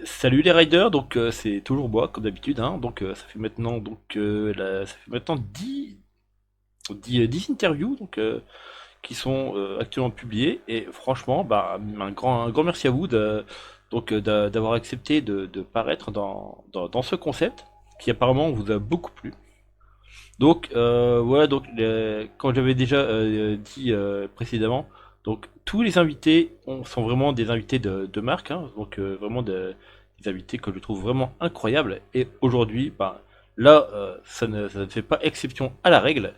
Salut les riders, donc c'est toujours moi comme d'habitude, hein, donc ça fait maintenant ça fait maintenant 10 interviews qui sont actuellement publiées et franchement bah un grand merci à vous d'avoir accepté de paraître dans ce concept qui apparemment vous a beaucoup plu. Donc voilà, comme j'avais déjà dit précédemment, donc tous les invités sont vraiment des invités de marque, hein, vraiment des invités que je trouve vraiment incroyables. Et aujourd'hui, bah, là, ça ne fait pas exception à la règle,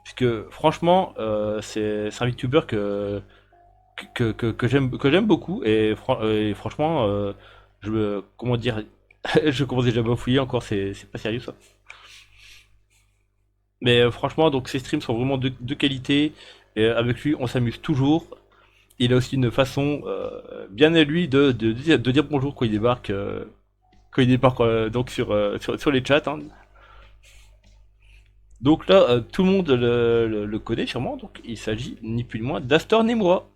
puisque franchement, c'est un VTuber que j'aime beaucoup et franchement, comment dire, je commence déjà à me fouiller encore, c'est pas sérieux ça. Mais franchement, donc ces streams sont vraiment de qualité. Et avec lui, on s'amuse toujours. Il a aussi une façon bien à lui de dire bonjour quand il débarque donc sur les chats, hein. Donc là, tout le monde le connaît sûrement. Donc il s'agit ni plus ni moins d'Astor Nemura.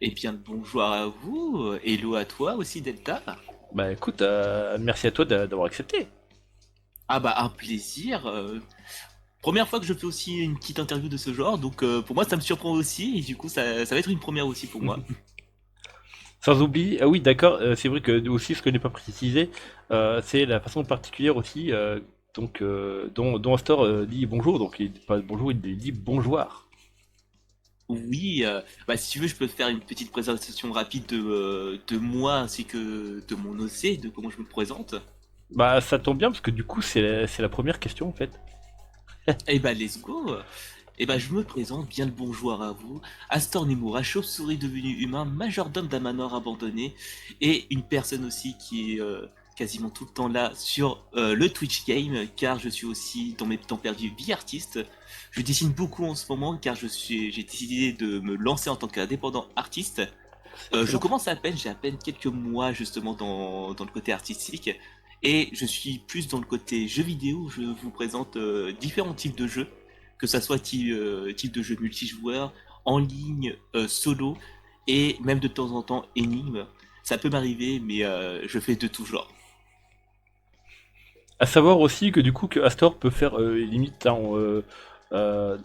Eh bien, bonjour à vous, hello à toi aussi, Delta. Bah écoute, merci à toi d'avoir accepté. Ah bah, un plaisir. Première fois que je fais aussi une petite interview de ce genre, donc pour moi ça me surprend aussi, et du coup ça va être une première aussi pour moi. Sans oublier, ah oui, d'accord, c'est vrai que aussi ce que je n'ai pas précisé, c'est la façon particulière aussi dont Astor dit bonjour. Donc il dit pas bonjour, il dit bonjour. Oui, bah si tu veux, je peux te faire une petite présentation rapide de moi ainsi que de mon OC, de comment je me présente. Bah ça tombe bien parce que du coup c'est la première question en fait. Eh bah, let's go. Eh bah, je me présente, bien le bonjour à vous. Astor Nemura, chauve-souris devenu humain, majordome d'un manoir abandonné, et une personne aussi qui est quasiment tout le temps là sur le Twitch Game, car je suis aussi dans mes temps perdus artiste. Je dessine beaucoup en ce moment, car j'ai décidé de me lancer en tant qu'indépendant artiste. C'est Je excellent ça. commence à peine, j'ai à peine quelques mois justement dans le côté artistique, et je suis plus dans le côté jeux vidéo. Où je vous présente différents types de jeux, que ça soit type de jeu multijoueur, en ligne, solo, et même de temps en temps énigme. Ça peut m'arriver, mais je fais de tout genre. À savoir aussi que du coup que Astor peut faire limite hein,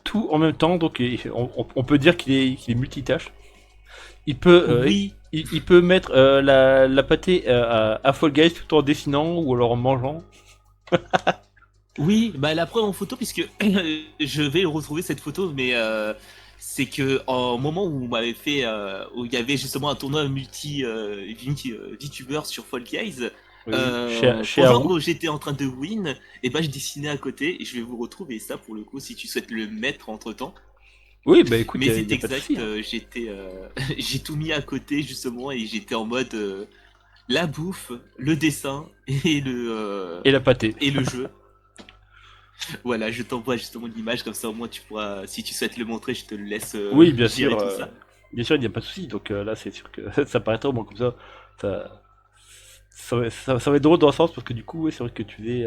tout en même temps, donc on peut dire qu'il est multitâche. Il peut Oui, il peut mettre la pâtée à Fall Guys tout en dessinant ou alors en mangeant. oui, bah la preuve en photo, puisque je vais retrouver cette photo, mais c'est que au moment où on m'avait fait, où il y avait justement un tournoi VTuber sur Fall Guys, Oui, chez pendant Haru. que j'étais en train de win, et bah je dessinais à côté, et je vais vous retrouver ça pour le coup si tu souhaites le mettre entre temps. Oui, bah écoute, Mais il c'est y a pas de souci, exact, hein. j'étais, j'ai tout mis à côté justement, et j'étais en mode la bouffe, le dessin Et la pâtée. et le jeu. Voilà, je t'envoie justement l'image, comme ça au moins tu pourras, si tu souhaites le montrer, je te le laisse Oui, gérer tout ça. bien sûr, il n'y a pas de souci. Donc là, c'est sûr que ça paraîtra au moins comme ça, ça va être drôle dans le sens parce que du coup, ouais, c'est vrai que tu faisais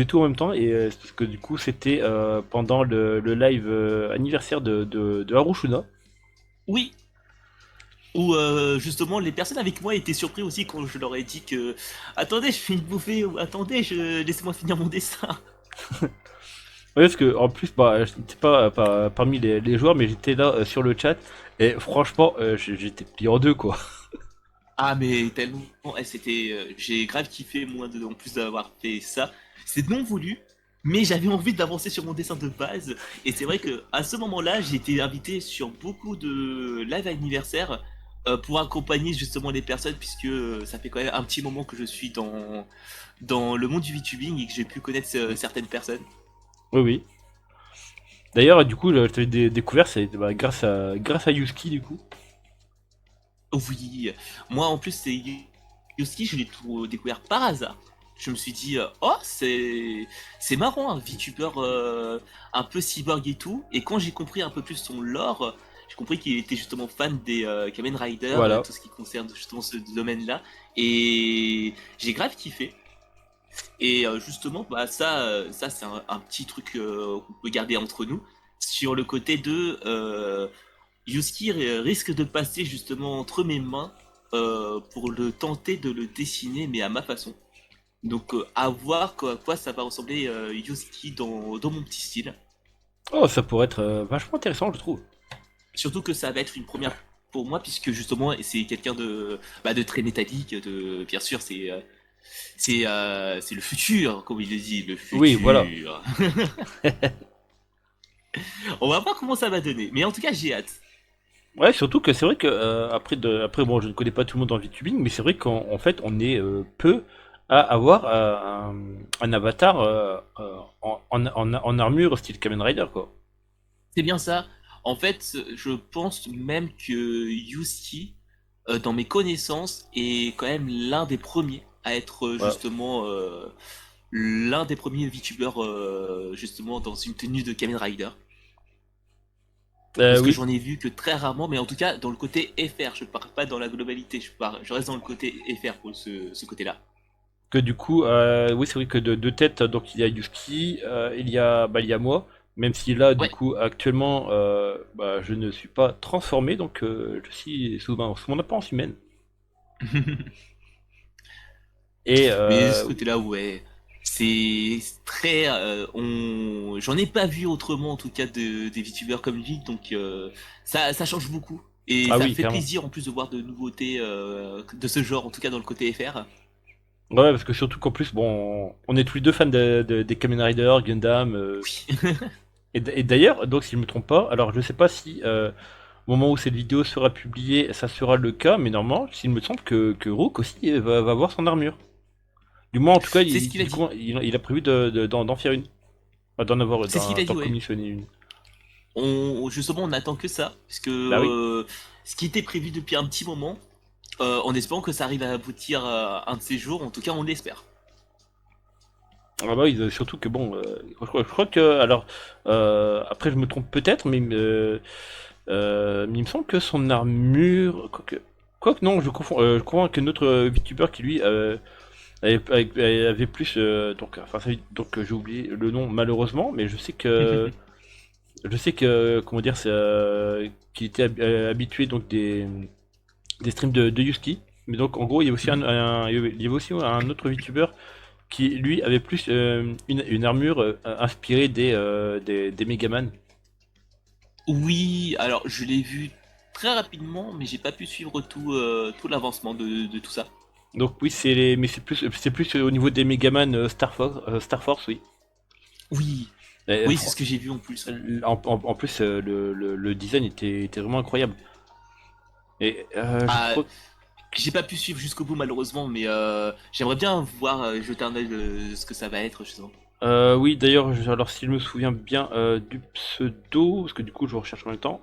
tout en même temps et c'est parce que du coup, c'était pendant le live anniversaire de Harushuna. Oui, ou justement les personnes avec moi étaient surpris aussi quand je leur ai dit que attendez, je fais une bouffée, ou attendez, laissez-moi finir mon dessin. Ouais, parce que en plus, bah, je n'étais pas parmi les joueurs, mais j'étais là sur le chat et franchement, j'étais plié en deux quoi. Ah mais tellement, c'était, j'ai grave kiffé moi en plus d'avoir fait ça. C'est non voulu, mais j'avais envie d'avancer sur mon dessin de base. Et c'est vrai que à ce moment-là, j'ai été invité sur beaucoup de live anniversaires pour accompagner justement les personnes, puisque ça fait quand même un petit moment que je suis dans le monde du VTubing et que j'ai pu connaître certaines personnes. Oui, oui. D'ailleurs, du coup, je t'avais découvert, c'est bah, grâce à Yuski du coup. Oui, moi en plus c'est Yoski, je l'ai tout découvert par hasard. Je me suis dit oh c'est marrant un VTuber un peu cyborg et tout. Et quand j'ai compris un peu plus son lore, j'ai compris qu'il était justement fan des Kamen Rider, Voilà. tout ce qui concerne justement ce domaine-là. Et j'ai grave kiffé. Et justement bah ça c'est un petit truc qu'on peut garder entre nous sur le côté de Yuski risque de passer justement entre mes mains pour le tenter de le dessiner, mais à ma façon. Donc à voir à quoi ça va ressembler Yusuke dans mon petit style. Oh, ça pourrait être vachement intéressant, je trouve. Surtout que ça va être une première pour moi, puisque justement c'est quelqu'un de très métallique, bien sûr c'est le futur, comme il le dit, le Oui, voilà. futur. On va voir comment ça va donner, mais en tout cas j'ai hâte. Ouais, surtout que c'est vrai que après bon, je ne connais pas tout le monde en VTubing, mais c'est vrai qu'en fait, on est peu à avoir un avatar en armure style Kamen Rider, quoi. C'est bien ça. En fait, je pense même que Yusuke, dans mes connaissances, est quand même l'un des premiers à être Voilà. justement l'un des premiers VTubers justement dans une tenue de Kamen Rider. Parce que Oui, j'en ai vu que très rarement, mais en tout cas dans le côté FR, je parle pas dans la globalité, je reste dans le côté FR pour ce côté-là. que du coup, oui, c'est vrai que de deux têtes, donc il y a Yuski, il y a moi, même si là, du Ouais. coup, actuellement, je ne suis pas transformé, donc je suis sous mon apparence humaine. Et Mais ce côté-là, ouais, c'est très. J'en ai pas vu autrement, en tout cas, des VTubers comme lui, donc ça change beaucoup. Et ah ça oui, fait clairement. plaisir en plus de voir de nouveautés de ce genre, en tout cas dans le côté FR. Ouais, parce que surtout qu'en plus, bon, on est tous les deux fans des Kamen Rider, Gundam, Oui. et d'ailleurs, donc si je me trompe pas, alors je sais pas si au moment où cette vidéo sera publiée, ça sera le cas, mais normalement, s'il me semble que Rook aussi va avoir son armure. Du moins, en tout cas, C'est ce qu'il a dit. il a prévu d'en faire une. Enfin, C'est ce qu'il a d'en dit, ouais. commissionner une. Justement, on attend que ça, parce que Bah oui. ce qui était prévu depuis un petit moment, en espérant que ça arrive à aboutir un de ces jours, en tout cas, on l'espère. Ah bah oui, surtout que bon, je crois que, alors, après je me trompe peut-être, mais il me semble que son armure, quoique non, je confonds avec un autre VTuber qui lui avait plus, donc, enfin, j'ai oublié le nom malheureusement, mais je sais que, comment dire, c'est qu'il était habitué donc des streams de Yuski. Mais donc en gros, il y a aussi il y avait aussi un autre VTuber qui lui avait plus une armure inspirée des Megaman. Oui, alors je l'ai vu très rapidement, mais j'ai pas pu suivre tout l'avancement de tout ça. Donc oui, mais c'est plus au niveau des Megaman Star Force, oui. Oui, Et, oui, c'est ce que j'ai vu en plus. en plus, le design était vraiment incroyable. Et je Ah, crois. j'ai pas pu suivre jusqu'au bout malheureusement, mais j'aimerais bien voir jeter un œil de ce que ça va être justement. Oui, d'ailleurs, alors si je me souviens bien du pseudo, parce que du coup je recherche en même temps.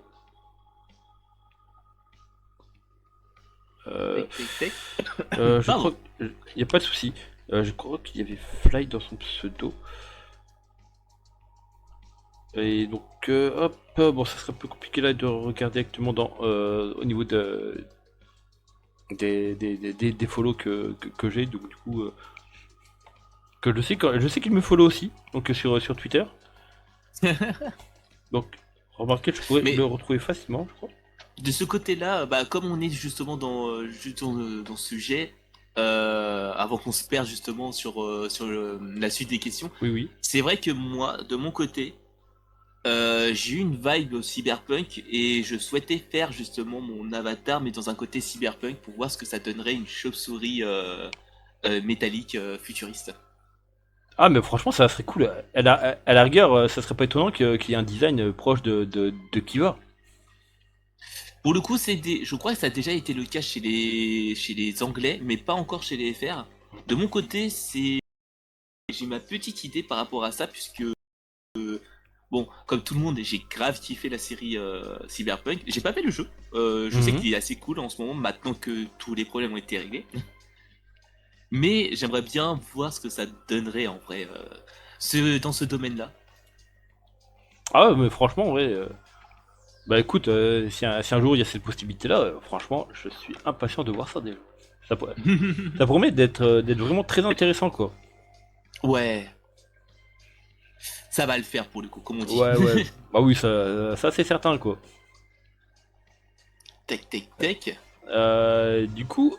Euh, Tac, tac, tac. je crois Pardon. qu'il n'y a pas de souci. Je crois qu'il y avait Fly dans son pseudo. Et donc, hop, bon, ça serait un peu compliqué là de regarder actuellement au niveau des follow que j'ai. Donc, du coup, que je sais qu'il me follow aussi, donc sur Twitter. Donc, remarquez, je pourrais le Mais retrouver facilement, je crois. de ce côté-là, bah, comme on est justement juste dans ce sujet, avant qu'on se perde justement sur la suite des questions, Oui, oui. c'est vrai que moi, de mon côté, j'ai eu une vibe cyberpunk et je souhaitais faire justement mon avatar, mais dans un côté cyberpunk pour voir ce que ça donnerait une chauve-souris métallique futuriste. Ah, mais franchement, ça serait cool. À la rigueur, ça serait pas étonnant qu'il y ait un design proche de Kiva. Pour le coup, je crois que ça a déjà été le cas chez les Anglais, mais pas encore chez les FR. De mon côté, j'ai ma petite idée par rapport à ça, puisque bon, comme tout le monde, j'ai grave kiffé la série Cyberpunk. J'ai pas fait le jeu. Je sais Mhm. qu'il est assez cool en ce moment, maintenant que tous les problèmes ont été réglés. Mais j'aimerais bien voir ce que ça donnerait en vrai dans ce domaine-là. Ah, ouais, mais franchement, en vrai. Bah écoute, si un jour il y a cette possibilité-là, franchement, je suis impatient de voir ça déjà. Ça, ça promet d'être vraiment très intéressant, quoi. Ouais, ça va le faire pour le coup, comme on dit. Ouais, ouais. Bah oui, ça c'est certain, quoi. Tac, tac, tac. Du coup,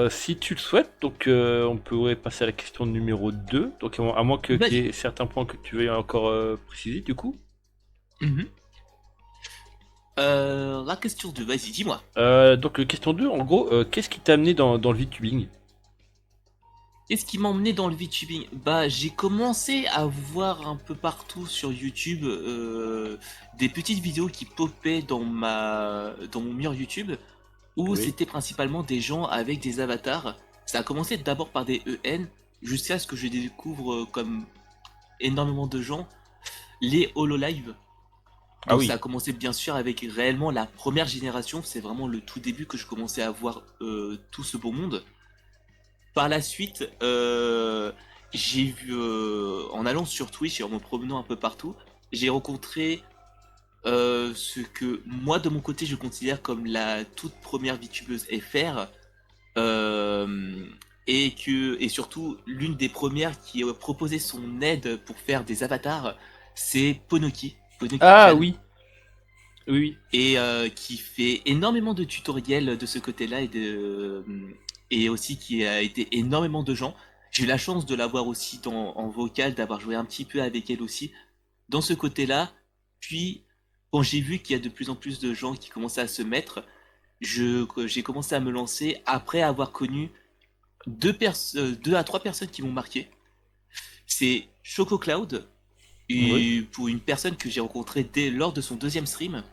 si tu le souhaites, donc on pourrait passer à la question numéro 2. Donc à moins qu'il y Vas-y. ait certains points que tu veuilles encore préciser, du coup. Mhm. La question 2, vas-y, dis-moi. Donc question 2, en gros, qu'est-ce qui t'a amené dans le VTubing? Qu'est-ce qui m'a emmené dans le VTubing? Bah, j'ai commencé à voir un peu partout sur YouTube des petites vidéos qui popaient dans mon mur YouTube où Oui. c'était principalement des gens avec des avatars. Ça a commencé d'abord par des EN jusqu'à ce que je découvre comme énormément de gens les HoloLive. Ah Donc ça oui. a commencé bien sûr avec réellement la première génération, c'est vraiment le tout début que je commençais à voir tout ce beau monde. Par la suite, j'ai vu, en allant sur Twitch et en me promenant un peu partout, j'ai rencontré ce que moi de mon côté je considère comme la toute première VTubeuse FR, euh, et surtout l'une des premières qui a proposé son aide pour faire des avatars, c'est Ponoki, Ah Ponoki-chan, oui. Oui, oui. et qui fait énormément de tutoriels de ce côté-là et aussi qui a aidé énormément de gens. J'ai eu la chance de l'avoir aussi en vocal, d'avoir joué un petit peu avec elle aussi dans ce côté-là. Puis quand j'ai vu qu'il y a de plus en plus de gens qui commençaient à se mettre, j'ai commencé à me lancer après avoir connu deux à trois personnes qui m'ont marqué. C'est Choco Cloud, Oui. et pour une personne que j'ai rencontrée lors de son deuxième stream,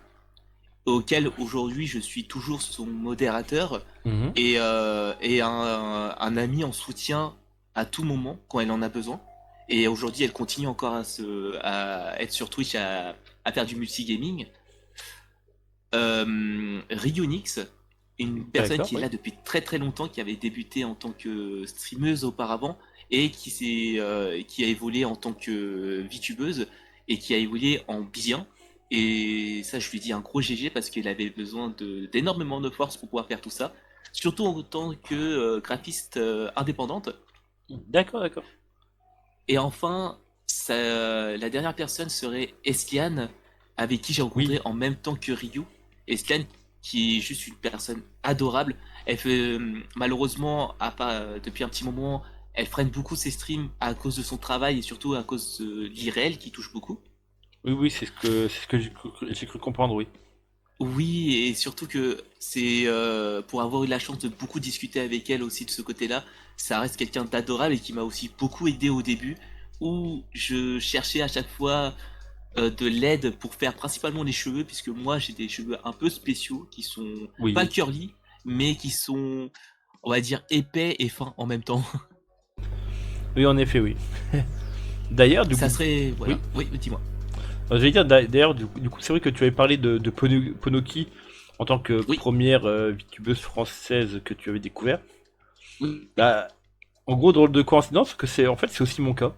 auquel aujourd'hui je suis toujours son modérateur Mhm. et un ami en soutien à tout moment quand elle en a besoin. Et aujourd'hui, elle continue encore à être sur Twitch à faire du multigaming. Ryunix, une personne D'accord, qui est oui. là depuis très très longtemps, qui avait débuté en tant que streameuse auparavant et qui a évolué en tant que VTubeuse et qui a évolué en bien. Et ça, je lui dis un gros GG parce qu'elle avait besoin d'énormément de force pour pouvoir faire tout ça, surtout en tant que graphiste indépendante. D'accord, d'accord. Et enfin, la dernière personne serait Eskian, avec qui j'ai Oui. rencontré en même temps que Ryu. Eskian, qui est juste une personne adorable. Elle fait, malheureusement, depuis un petit moment, elle freine beaucoup ses streams à cause de son travail et surtout à cause de l'IRL qui touche beaucoup. Oui, oui, c'est ce que j'ai cru comprendre, oui. Oui, et surtout que c'est pour avoir eu la chance de beaucoup discuter avec elle aussi de ce côté-là, ça reste quelqu'un d'adorable et qui m'a aussi beaucoup aidé au début, où je cherchais à chaque fois de l'aide pour faire principalement les cheveux, puisque moi j'ai des cheveux un peu spéciaux qui sont Oui, pas oui. curly, mais qui sont, on va dire, épais et fins en même temps. Oui, en effet, oui. D'ailleurs, du Ça coup, serait, oui. voilà, oui, dis-moi. J'allais dire, d'ailleurs, du coup, c'est vrai que tu avais parlé de Ponoki en tant que Oui, première VTubeuse française que tu avais découvert. oui. Bah, en gros, drôle de coïncidence, que c'est en fait c'est aussi mon cas.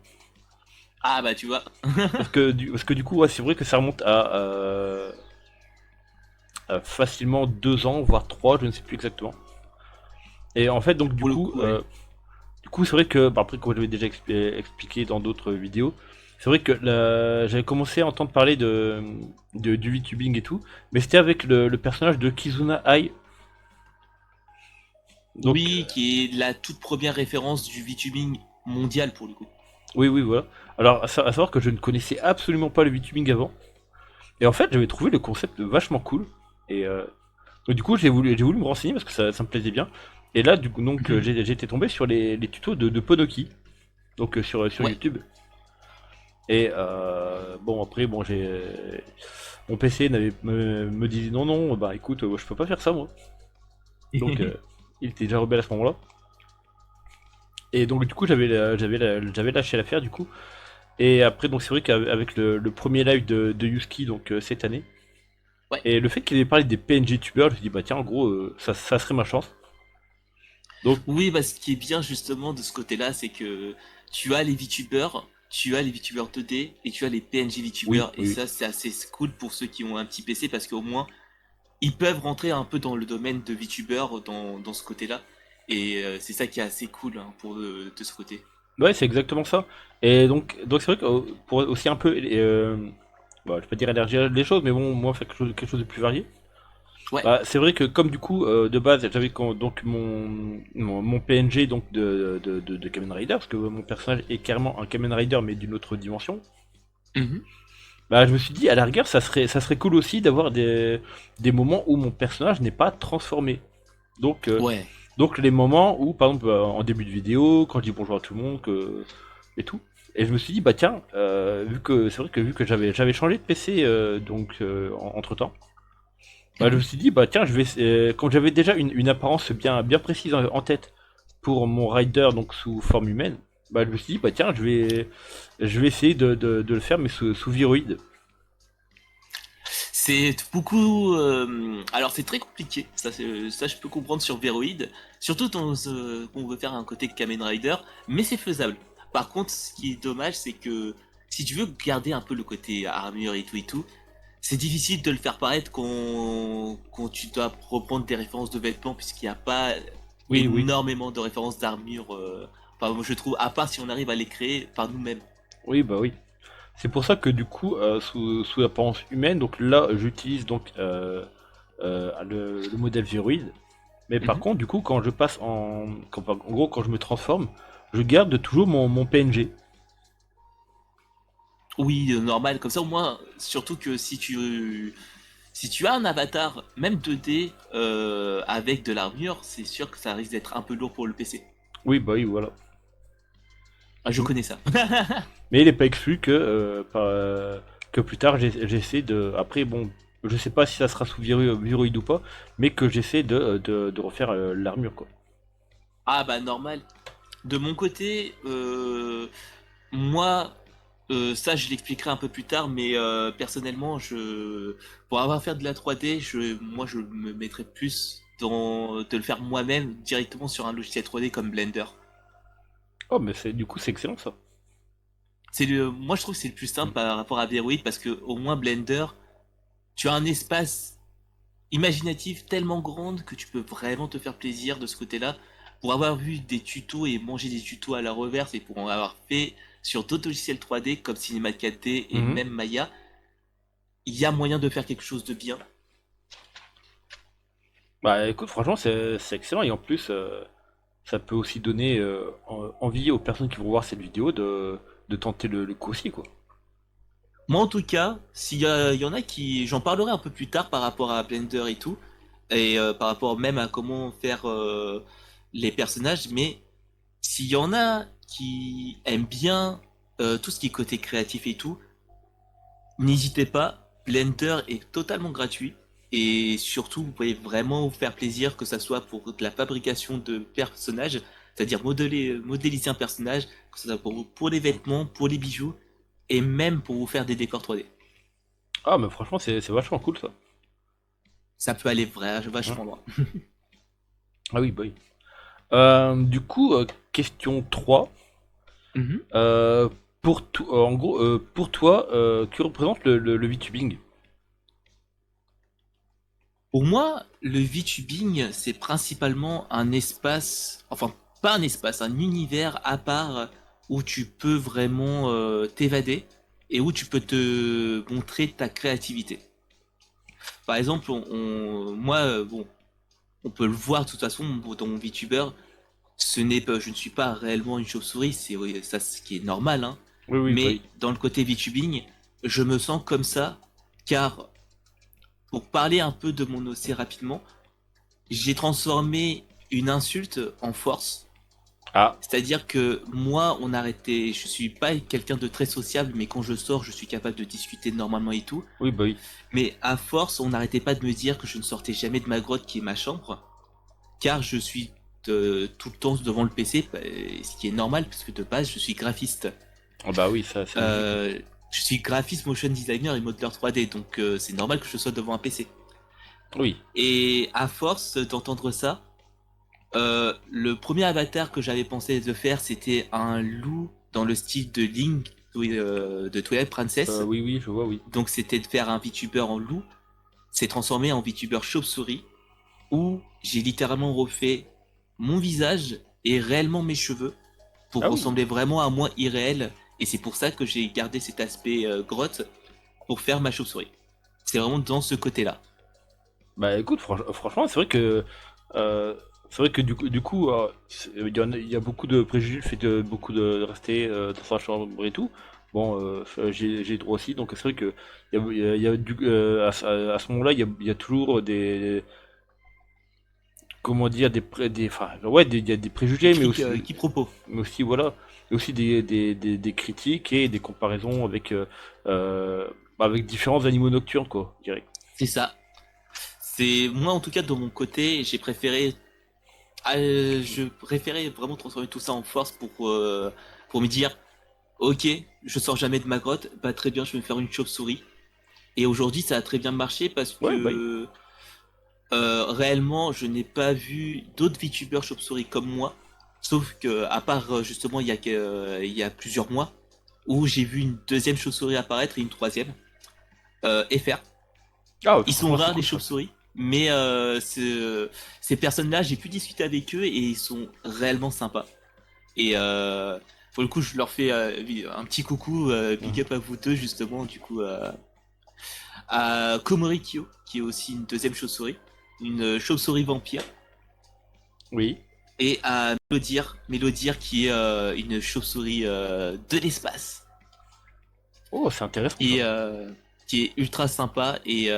Ah bah tu vois. Parce que du coup, ouais, c'est vrai que ça remonte à facilement 2 ans, voire 3, je ne sais plus exactement. Et en fait, donc Pour le coup, ouais. du coup, c'est vrai que, bah, après, comme je l'avais déjà expliqué dans d'autres vidéos, c'est vrai que j'avais commencé à entendre parler du VTubing et tout, mais c'était avec le personnage de Kizuna Ai. Donc, Oui, qui est la toute première référence du VTubing mondial pour le coup. oui, oui, voilà. Alors, à savoir que je ne connaissais absolument pas le VTubing avant, et en fait, j'avais trouvé le concept vachement cool, et du coup, j'ai voulu me renseigner parce que ça me plaisait bien. Et là, du coup, donc, Mhm. j'ai été tombé sur les tutos de Podoki, donc sur Ouais. YouTube. Et bon, après, bon, mon PC me disait non, non, bah écoute, je peux pas faire ça moi. Donc, il était déjà rebelle à ce moment-là. Et donc, du coup, j'avais lâché l'affaire du coup. Et après, donc, c'est vrai qu'avec le premier live de Yuski, donc cette année, Ouais. et le fait qu'il ait parlé des PNG tubeurs, je me suis dit, bah tiens, en gros, ça serait ma chance. Donc, Oui, bah ce qui est bien justement de ce côté-là, c'est que tu as les VTubers 2D et tu as les PNG oui, VTubers. Et oui. ça, c'est assez cool pour ceux qui ont un petit PC parce qu'au moins, ils peuvent rentrer un peu dans le domaine de VTubers dans ce côté-là. Et c'est ça qui est assez cool hein, de ce côté. Ouais, c'est exactement ça. Et donc c'est vrai que pour aussi un peu, bah, je vais pas dire élargir les choses, mais bon, moi, faire quelque chose de plus varié. Ouais. Bah, c'est vrai que comme du coup de base j'avais donc mon PNG donc de Kamen Rider parce que mon personnage est carrément un Kamen Rider mais d'une autre dimension. Mhm. Bah je me suis dit à la rigueur ça serait cool aussi d'avoir des moments où mon personnage n'est pas transformé. Donc Ouais. donc les moments où par exemple en début de vidéo quand je dis bonjour à tout le monde et tout. Et je me suis dit bah tiens vu que c'est vrai que vu que j'avais changé de PC donc entre temps. Bah, je me Mhm. suis dit, bah tiens, quand j'avais déjà une apparence bien précise en tête pour mon rider donc sous forme humaine, bah je me suis dit, bah tiens, je vais essayer de le faire mais sous viroïde. C'est beaucoup. Alors c'est très compliqué. Ça, je peux comprendre sur Veroid. Surtout qu'on veut faire un côté Kamen Rider, mais c'est faisable. Par contre, ce qui est dommage, c'est que si tu veux garder un peu le côté armure et tout, c'est difficile de le faire paraître quand tu dois reprendre des références de vêtements, puisqu'il n'y a pas Oui, oui, énormément de références d'armure. Enfin, moi, je trouve, à part si on arrive à les créer par nous-mêmes. oui, bah oui. C'est pour ça que du coup, sous l'apparence humaine, donc là, j'utilise donc le modèle viroïde. Mais par Mhm. contre, du coup, quand je passe en gros, quand je me transforme, je garde toujours mon PNG. Oui, normal, comme ça au moins, surtout que si tu as un avatar, même 2D, avec de l'armure, c'est sûr que ça risque d'être un peu lourd pour le PC. Oui, bah oui, voilà. Ah, je connais ça. Mais il n'est pas exclu que plus tard j'essaie de. Après, bon, je sais pas si ça sera sous viroïde ou pas, mais que j'essaie de refaire l'armure quoi. Ah bah normal. De mon côté, moi, ça je l'expliquerai un peu plus tard, mais personnellement, pour avoir fait de la 3D, moi je me mettrais plus de le faire moi-même directement sur un logiciel 3D comme Blender. Oh, mais du coup, c'est excellent ça. Moi je trouve que c'est le plus simple par rapport à Veroid parce que au moins Blender, tu as un espace imaginatif tellement grande que tu peux vraiment te faire plaisir de ce côté-là. Pour avoir vu des tutos et manger des tutos à la reverse et pour en avoir fait sur d'autres logiciels 3D comme Cinema 4D et Mhm. même Maya, il y a moyen de faire quelque chose de bien. Bah écoute, franchement, c'est excellent et en plus, ça peut aussi donner envie aux personnes qui vont voir cette vidéo de tenter le coup aussi quoi. Moi en tout cas, il y en a qui, j'en parlerai un peu plus tard par rapport à Blender et tout, et par rapport même à comment faire les personnages, mais s'il y en a qui aiment bien tout ce qui est côté créatif et tout, n'hésitez pas, Blender est totalement gratuit. Et surtout, vous pouvez vraiment vous faire plaisir, que ça soit pour de la fabrication de personnages, c'est-à-dire modéliser un personnage, que ce soit pour les vêtements, pour les bijoux, et même pour vous faire des décors 3D. Ah, mais franchement, c'est vachement cool ça. Ça peut aller Hein. vachement loin. Ah oui, bah oui. Du coup, question 3. Mhm. Euh, en gros, pour toi, que représente le VTubing? Pour moi, le VTubing, c'est principalement un espace, enfin pas un espace, un univers à part où tu peux vraiment t'évader et où tu peux te montrer ta créativité. Par exemple, moi, bon, on peut le voir de toute façon dans mon VTuber, je ne suis pas réellement une chauve-souris, c'est oui, ça, ce qui est normal, hein. Oui, oui, bah Mais oui. dans le côté VTubing, je me sens comme ça, car pour parler un peu de mon OC rapidement, j'ai transformé une insulte en force. Ah, C'est-à-dire que moi, je suis pas quelqu'un de très sociable, mais quand je sors, je suis capable de discuter normalement et tout. oui, bah oui. Mais à force, on n'arrêtait pas de me dire que je ne sortais jamais de ma grotte qui est ma chambre, car je suis tout le temps devant le PC, ce qui est normal, puisque de base, je suis graphiste. Ah bah oui, ça, c'est logique. Euh, je suis graphiste, motion designer et modeleur 3D, donc c'est normal que je sois devant un PC. Oui. Et à force d'entendre ça, le premier avatar que j'avais pensé de faire, c'était un loup dans le style de Link de Twilight Princess. Oui, oui, je vois, oui. Donc c'était de faire un VTuber en loup. C'est transformé en VTuber chauve-souris, où j'ai littéralement refait mon visage et réellement mes cheveux pour Ah oui. ressembler vraiment à moi irréel. Et c'est pour ça que j'ai gardé cet aspect grotte pour faire ma chauve-souris. C'est vraiment dans ce côté-là. Bah écoute, franchement, c'est vrai que du coup, il y a beaucoup de préjugés, le fait de beaucoup de rester dans sa chambre et tout. Bon, j'ai droit aussi, donc c'est vrai que il y a à ce moment-là, il y a toujours des, comment dire, enfin, ouais, il y a des Des préjugés, clics qui propos. mais aussi voilà, et aussi des critiques et des comparaisons euh, avec différents animaux nocturnes, quoi, je dirais. C'est ça. C'est moi en tout cas de mon côté, j'ai préféré, je préférais vraiment transformer tout ça en force pour me dire, ok, je sors jamais de ma grotte, bah très bien, je vais me faire une chauve-souris. Et aujourd'hui, ça a très bien marché parce Ouais, bah, que réellement, je n'ai pas vu d'autres VTubers chauve-souris comme moi. Sauf que, à part justement, il y a plusieurs mois, où j'ai vu une deuxième chauve-souris apparaître et une troisième, FR. ah, Ils sont franchement, c'est rares les cool ça. chauves-souris, mais ces personnes-là, j'ai pu discuter avec eux et ils sont réellement sympas. Et pour le coup, je leur fais un petit coucou, big Mhm. up à vous deux justement, du coup, à Komorikyo, qui est aussi une deuxième chauve-souris, une chauve-souris vampire, Oui. et à Mélodire qui est une chauve-souris de l'espace, Oh, c'est intéressant ça. et qui est ultra sympa, et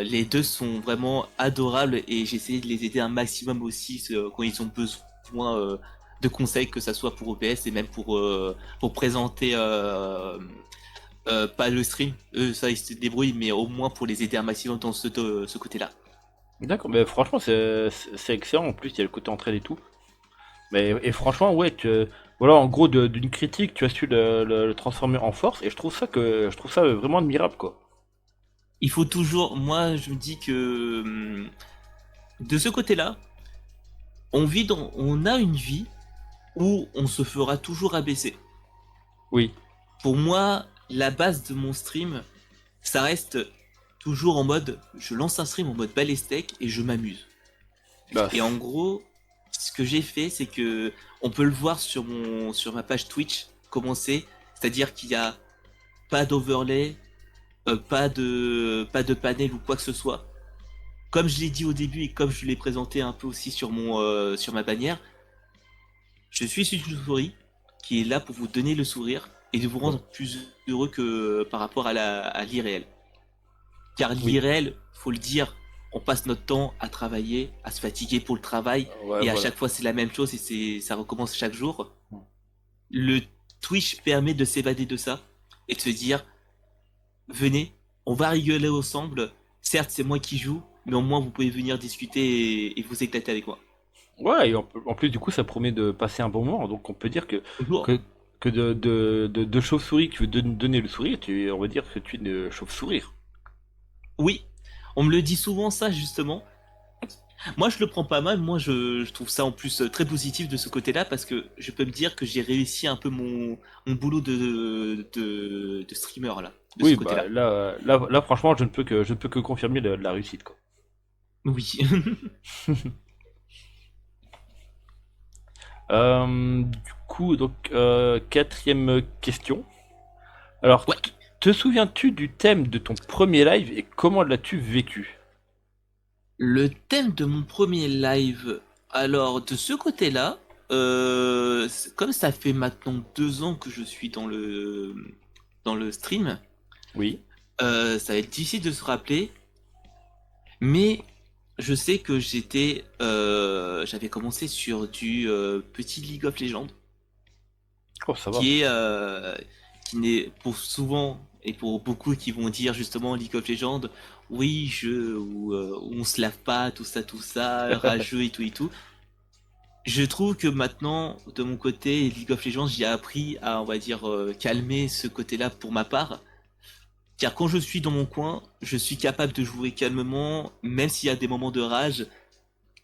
les deux sont vraiment adorables, et j'ai essayé de les aider un maximum aussi quand ils ont besoin de conseils, que ça soit pour OBS et même pour présenter pas le stream, eux ça ils se débrouillent, mais au moins pour les aider un maximum dans ce côté-là. D'accord, mais franchement, c'est excellent. En plus, il y a le côté entraide et tout. Mais et franchement, ouais, voilà, en gros, d'une critique, tu as su le transformer en force, et je trouve ça vraiment admirable, quoi. Il faut toujours, moi je me dis que de ce côté-là, on a une vie où on se fera toujours abaisser. Oui. Pour moi, la base de mon stream, ça reste toujours en mode, je lance un stream en mode balestec et je m'amuse. Bah, Et en gros, ce que j'ai fait, c'est que on peut le voir sur ma page Twitch comment c'est-à-dire qu'il n'y a pas d'overlay, pas de panel ou quoi que ce soit. Comme je l'ai dit au début et comme je l'ai présenté un peu aussi sur ma bannière, je suis une souris qui est là pour vous donner le sourire et de vous bah, rendre plus heureux que par rapport à l'irréel. Car oui. l'irréel, faut le dire, on passe notre temps à travailler, à se fatiguer pour le travail, Ouais, et à voilà. chaque fois c'est la même chose et ça recommence chaque jour. Le Twitch permet de s'évader de ça et de se dire, venez, on va rigoler ensemble. Certes, c'est moi qui joue, mais au moins vous pouvez venir discuter et vous éclater avec moi. Ouais, et en plus, du coup, ça promet de passer un bon moment. Donc, on peut dire Bonjour. que, que de chauve-souris qui veut donner le sourire, on va dire que tu es une chauve-sourire. Oui, on me le dit souvent ça justement. Moi je le prends pas mal, moi je trouve ça en plus très positif de ce côté-là parce que je peux me dire que j'ai réussi un peu mon boulot de streamer là, de ce Oui, bah côté-là. là, franchement, je ne peux que confirmer la réussite, quoi. Oui. Du coup, donc, quatrième question. Alors, Ouais. te souviens-tu du thème de ton premier live et comment l'as-tu vécu? Le thème de mon premier live, alors de ce côté-là, comme ça fait maintenant 2 ans que je suis dans le stream, Oui. ça va être difficile de se rappeler, mais je sais que j'avais commencé sur du petit League of Legends, Oh, ça va. qui est, qui n'est pour souvent et pour beaucoup qui vont dire justement League of Legends, oui, jeu où on se lave pas, tout ça, rageux et tout. Je trouve que maintenant, de mon côté, League of Legends, j'ai appris à, on va dire, calmer ce côté-là pour ma part. Car quand je suis dans mon coin, je suis capable de jouer calmement, même s'il y a des moments de rage.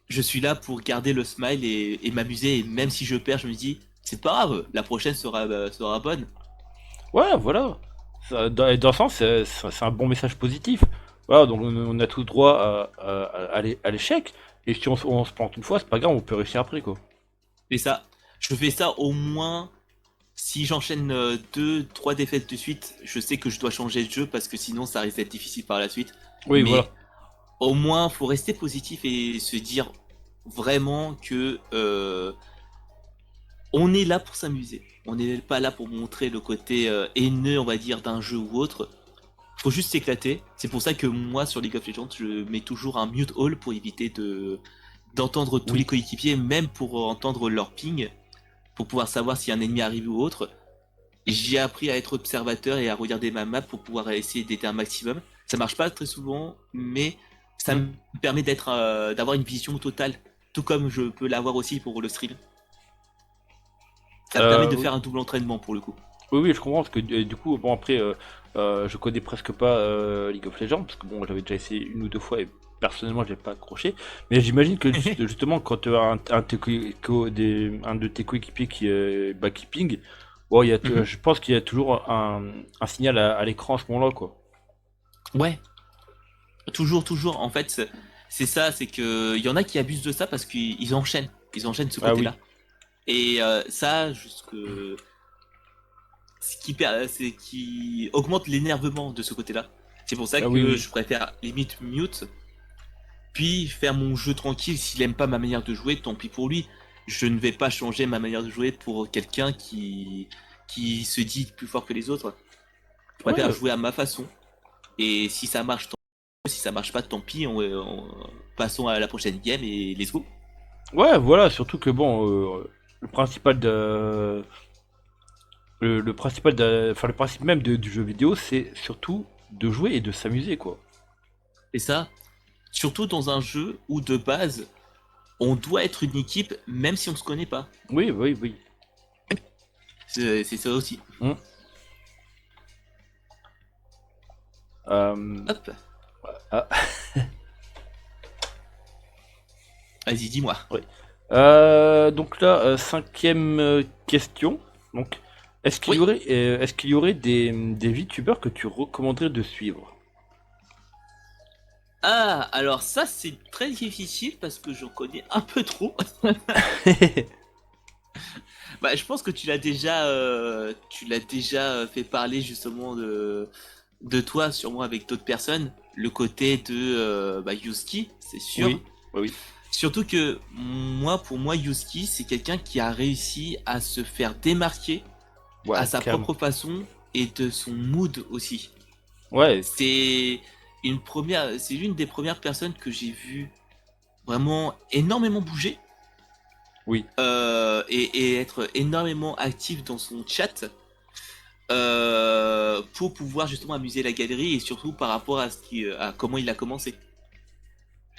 Je suis là pour garder le smile et m'amuser. Et même si je perds, je me dis, c'est pas grave, la prochaine sera bonne. Ouais, voilà. Dans ce sens, c'est un bon message positif. Voilà, donc on a tout droit à l'échec. Et si on se plante une fois, c'est pas grave, on peut réussir après, quoi. Et ça, je fais ça au moins. Si j'enchaîne 2, 3 défaites de suite, je sais que je dois changer de jeu parce que sinon ça risque d'être difficile par la suite. Oui, Mais voilà. au moins, faut rester positif et se dire vraiment que on est là pour s'amuser. On n'est pas là pour montrer le côté haineux, on va dire, d'un jeu ou autre. Faut juste s'éclater. C'est pour ça que moi, sur League of Legends, je mets toujours un mute all pour éviter d'entendre tous les Oui. coéquipiers, même pour entendre leur ping, pour pouvoir savoir si un ennemi arrive ou autre. J'ai appris à être observateur et à regarder ma map pour pouvoir essayer d'aider un maximum. Ça marche pas très souvent, mais ça Hmm. me permet d'avoir une vision totale, tout comme je peux l'avoir aussi pour le stream. Ça me permet de Oui, faire un double entraînement pour le coup. oui, oui, je comprends parce que du coup, bon après, je connais presque pas League of Legends parce que bon, j'avais déjà essayé une ou deux fois et personnellement, j'ai pas accroché. Mais j'imagine que justement, quand tu as un de tes coéquipiers qui est qui ping, bon, Mhm. je pense qu'il y a toujours un signal à l'écran à ce moment-là, quoi. Ouais, toujours, toujours. En fait, c'est ça, c'est que il y en a qui abusent de ça parce qu'ils enchaînent, ils enchaînent de ce Ah oui. côté-là. Et ça, c'est qui augmente l'énervement de ce côté-là. C'est pour ça Ah oui, que oui. je préfère limite mute, puis faire mon jeu tranquille. S'il aime pas ma manière de jouer, tant pis pour lui. Je ne vais pas changer ma manière de jouer pour quelqu'un qui se dit plus fort que les autres. Je préfère Ouais, jouer à ma façon. Et si ça marche, tant mieux. Si ça marche pas, tant pis. Passons à la prochaine game et let's go. ouais, voilà, surtout que bon, le principal le principal enfin le principe même du jeu vidéo, c'est surtout de jouer et de s'amuser, quoi. Et ça, surtout dans un jeu où de base, on doit être une équipe même si on se connaît pas. Oui, oui, oui. C'est ça aussi. Hmm. Euh, Hop, ah, vas-y, dis-moi. oui. Donc là, cinquième question. Donc, Oui. est-ce qu'il y aurait des VTubers que tu recommanderais de suivre? Ah, alors ça c'est très difficile parce que j'en connais un peu trop. Bah, je pense que tu l'as déjà fait parler justement de toi, sûrement avec d'autres personnes. Le côté de Yuski, c'est sûr. Oui, oui, oui. Surtout que moi, pour moi, Yuski, c'est quelqu'un qui a réussi à se faire démarquer à Ouais, sa carrément. propre façon et de son mood aussi. Ouais, C'est c'est l'une des premières personnes que j'ai vu vraiment énormément bouger oui. et être énormément actif dans son chat pour pouvoir justement amuser la galerie et surtout par rapport à comment il a commencé.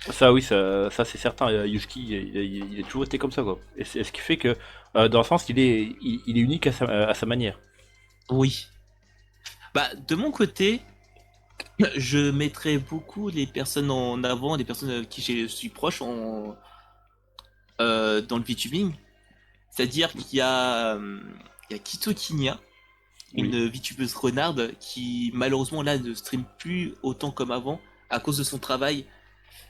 Ça, oui, ça c'est certain. Yuski, il a toujours été comme ça, quoi. Et c'est ce qui fait que, dans le sens, il est unique à sa manière. Oui. Bah, de mon côté, je mettrais beaucoup les personnes en avant, les personnes avec qui je suis proche dans le VTubing. C'est-à-dire il y a Kito Kinya, Oui. une VTubeuse renarde qui malheureusement là ne stream plus autant comme avant à cause de son travail,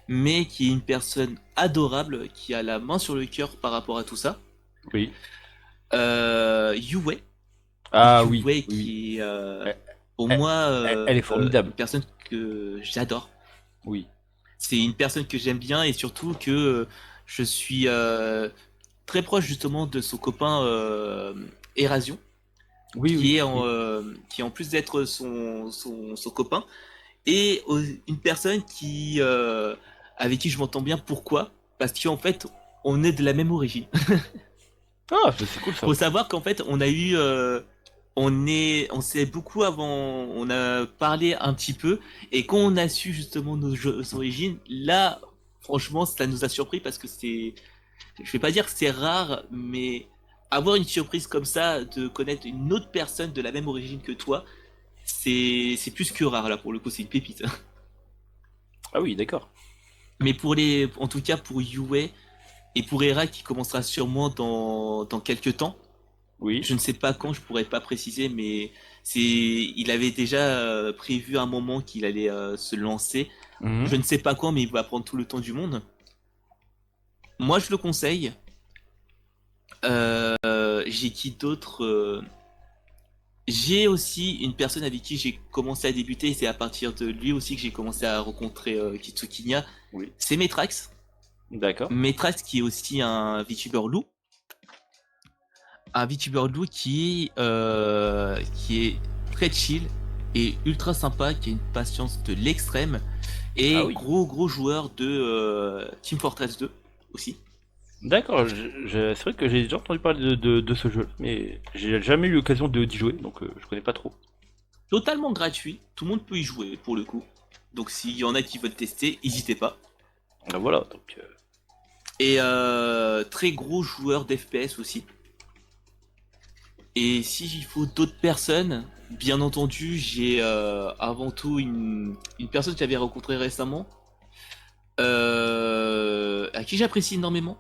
mais qui est une personne adorable, qui a la main sur le cœur par rapport à tout ça. Oui. Yue, Ah oui, Yue oui, oui. qui est Elle, pour elle- moi elle est une formidable. personne que j'adore. Oui. C'est une personne que j'aime bien et surtout que je suis très proche justement de son copain Erasion, Oui, oui, oui. qui en plus d'être son copain, est une personne avec qui je m'entends bien. Pourquoi? Parce qu'en fait, on est de la même origine. Ah, c'est cool ça. Faut savoir qu'en fait, on s'est beaucoup avant, on a parlé un petit peu, et quand on a su justement nos origines, là, franchement, ça nous a surpris parce que je vais pas dire que c'est rare, mais avoir une surprise comme ça, de connaître une autre personne de la même origine que toi, c'est plus que rare là pour le coup, c'est une pépite. Ah oui, d'accord. Mais en tout cas pour Yue et pour Hera qui commencera sûrement dans quelques temps. Oui. Je ne sais pas quand, je pourrais pas préciser, mais il avait déjà prévu un moment qu'il allait se lancer. Mhm. Je ne sais pas quand, mais il va prendre tout le temps du monde. Moi, je le conseille. J'ai qui d'autre J'ai aussi une personne avec qui j'ai commencé à débuter, et c'est à partir de lui aussi que j'ai commencé à rencontrer Kitsukinya. Oui. C'est Metrax. D'accord. Metrax qui est aussi un VTuber loup. Un VTuber loup qui est très chill et ultra sympa, qui a une patience de l'extrême. Ah Et oui. gros joueur de Team Fortress 2 aussi. D'accord. C'est vrai que j'ai déjà entendu parler de ce jeu, mais j'ai jamais eu l'occasion d'y jouer, donc je connais pas trop. Totalement gratuit, tout le monde peut y jouer pour le coup. Donc s'il y en a qui veulent tester, n'hésitez pas. Ah, voilà. Donc. Et très gros joueur d'FPS aussi. Et s'il faut d'autres personnes, bien entendu, j'ai avant tout une personne que j'avais rencontrée récemment, à qui j'apprécie énormément.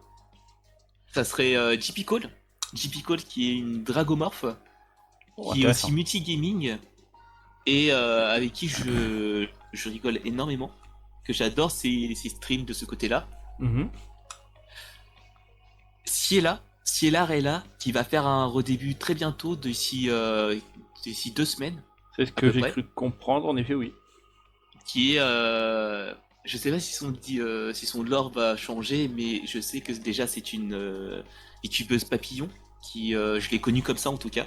Ça serait JP Cole. JP Cole qui est une dragomorphe, Oh, qui est aussi intéressant. multigaming, et avec qui je rigole énormément, que j'adore ses streams de ce côté-là. Mhm. Ciela Rella, qui va faire un redébut très bientôt, d'ici 2 semaines, C'est ce à que peu j'ai près, cru comprendre, en effet, oui. qui est... je sais pas si son lore va changer, mais je sais que déjà c'est une youtubeuse papillon, je l'ai connue comme ça en tout cas.